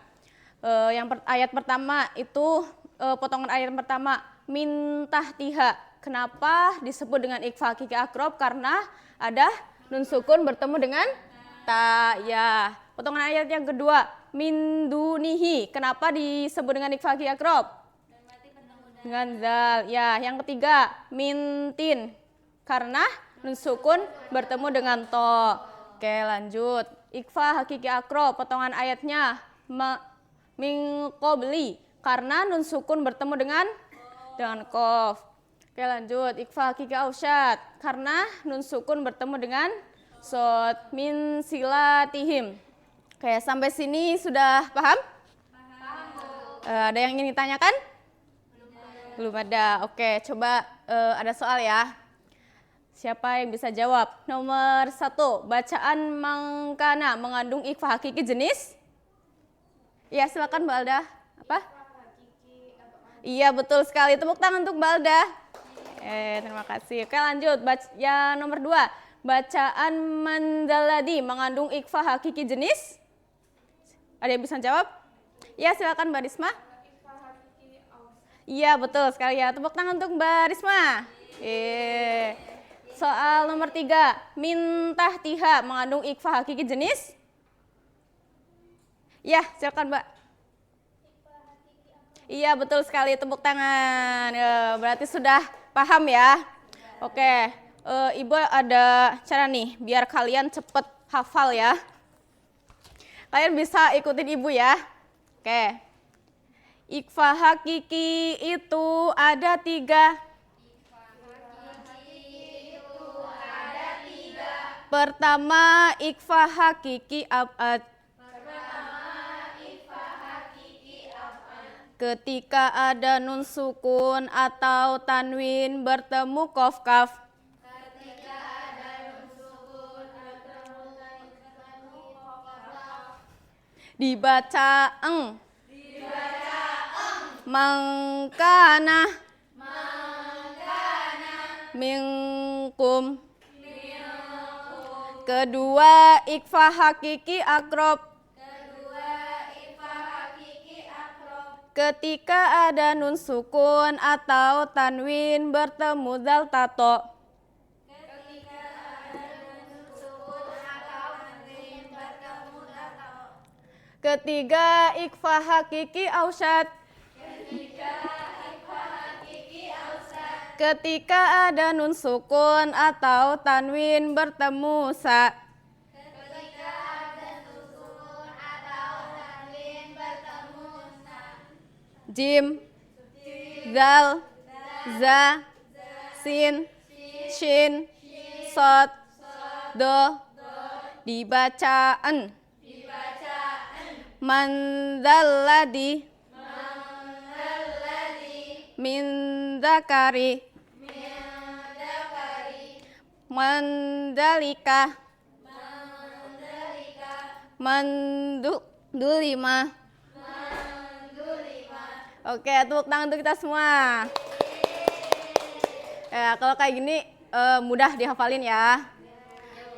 Ayat pertama itu potongan ayat pertama min tahtiha. Kenapa disebut dengan ikhfa hakiki akrob? Karena ada nun sukun bertemu dengan ta ya. Potongan ayat yang kedua min dunihi. Kenapa disebut dengan ikhfa hakiki akrob? Dengan zal ya. Yang ketiga mintin karena nun sukun bertemu dengan to. Oke, lanjut. Ikhfa hakiki akrob, potongan ayatnya min qobli karena nun sukun bertemu dengan kof. Oke, lanjut. Ikhfa hakiki ausyad karena nun sukun bertemu dengan sod min silatihim. Oke, sampai sini sudah paham? Paham. Ada yang ingin ditanyakan? Belum ada. Oke, coba ada soal ya. Siapa yang bisa jawab? Nomor 1, bacaan mangkana mengandung ikhfa hakiki jenis? Iya, silakan Mbak Alda. Apa? Iya, betul sekali. Tepuk tangan untuk Mbak Alda. Terima kasih. Oke, lanjut. Yang nomor 2. Bacaan mandaladi mengandung ikhfa hakiki jenis? Ada yang bisa jawab? Ya, silakan Mbak Risma. Iya, betul sekali ya. Tepuk tangan untuk Mbak Risma. Soal nomor 3. Mintah tiha mengandung ikhfa hakiki jenis? Ya, silakan Mbak. Iya, betul sekali. Tepuk tangan. Berarti sudah paham ya. Oke, Ibu ada cara nih biar kalian cepet hafal ya. Kalian bisa ikutin Ibu ya. Oke. Ikhfa hakiki itu ada 3. Pertama, ikhfa hakiki abad. Ketika ada nun sukun atau tanwin bertemu qaf kaf. Dibaca eng. Mangkana. Minkum. Kedua, ikhfa hakiki akrob. Ketika ada nun sukun atau tanwin bertemu zal tato. Ketiga, ikhfa hakiki ausyad. Ketika ada nun sukun atau tanwin bertemu sa. Jim, zal, za, sin, shin, sod, do, dibaca en. Man dzalladzi min dzakari man dzalika man dulima. Oke, tepuk tangan untuk kita semua. Ya, kalau kayak gini mudah dihafalin ya.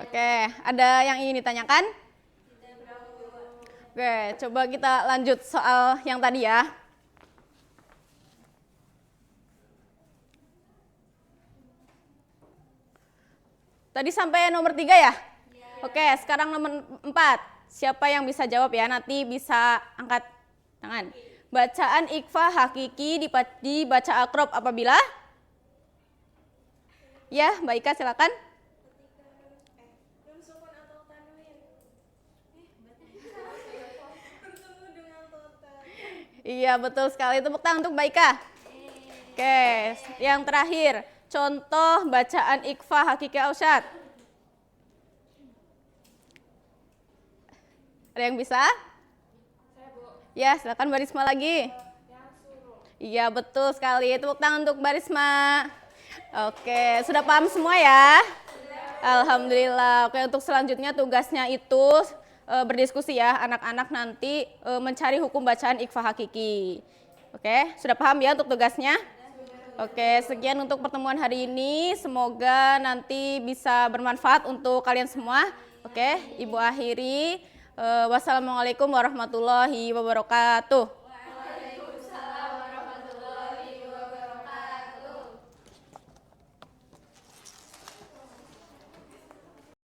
Oke, ada yang ingin ditanyakan? Oke, coba kita lanjut soal yang tadi ya. Tadi sampai nomor 3 ya? Oke, sekarang nomor 4. Siapa yang bisa jawab ya? Nanti bisa angkat tangan. Bacaan ikhfa hakiki dibaca akrob apabila? Ya, Mbak Ika silakan. Iya, betul sekali. Tepuk tangan untuk Mbak Ika. Oke, yang terakhir. Contoh bacaan ikhfa hakiki ausyad. Ada yang bisa? Ya, silakan Mbak Risma lagi. Iya, betul sekali. Tepuk tangan untuk Mbak Risma. Oke, sudah paham semua ya? Alhamdulillah. Oke, untuk selanjutnya tugasnya itu berdiskusi ya, anak-anak nanti mencari hukum bacaan ikhfa hakiki. Oke, sudah paham ya untuk tugasnya? Oke, sekian untuk pertemuan hari ini. Semoga nanti bisa bermanfaat untuk kalian semua. Oke, Ibu akhiri. Wassalamualaikum warahmatullahi wabarakatuh.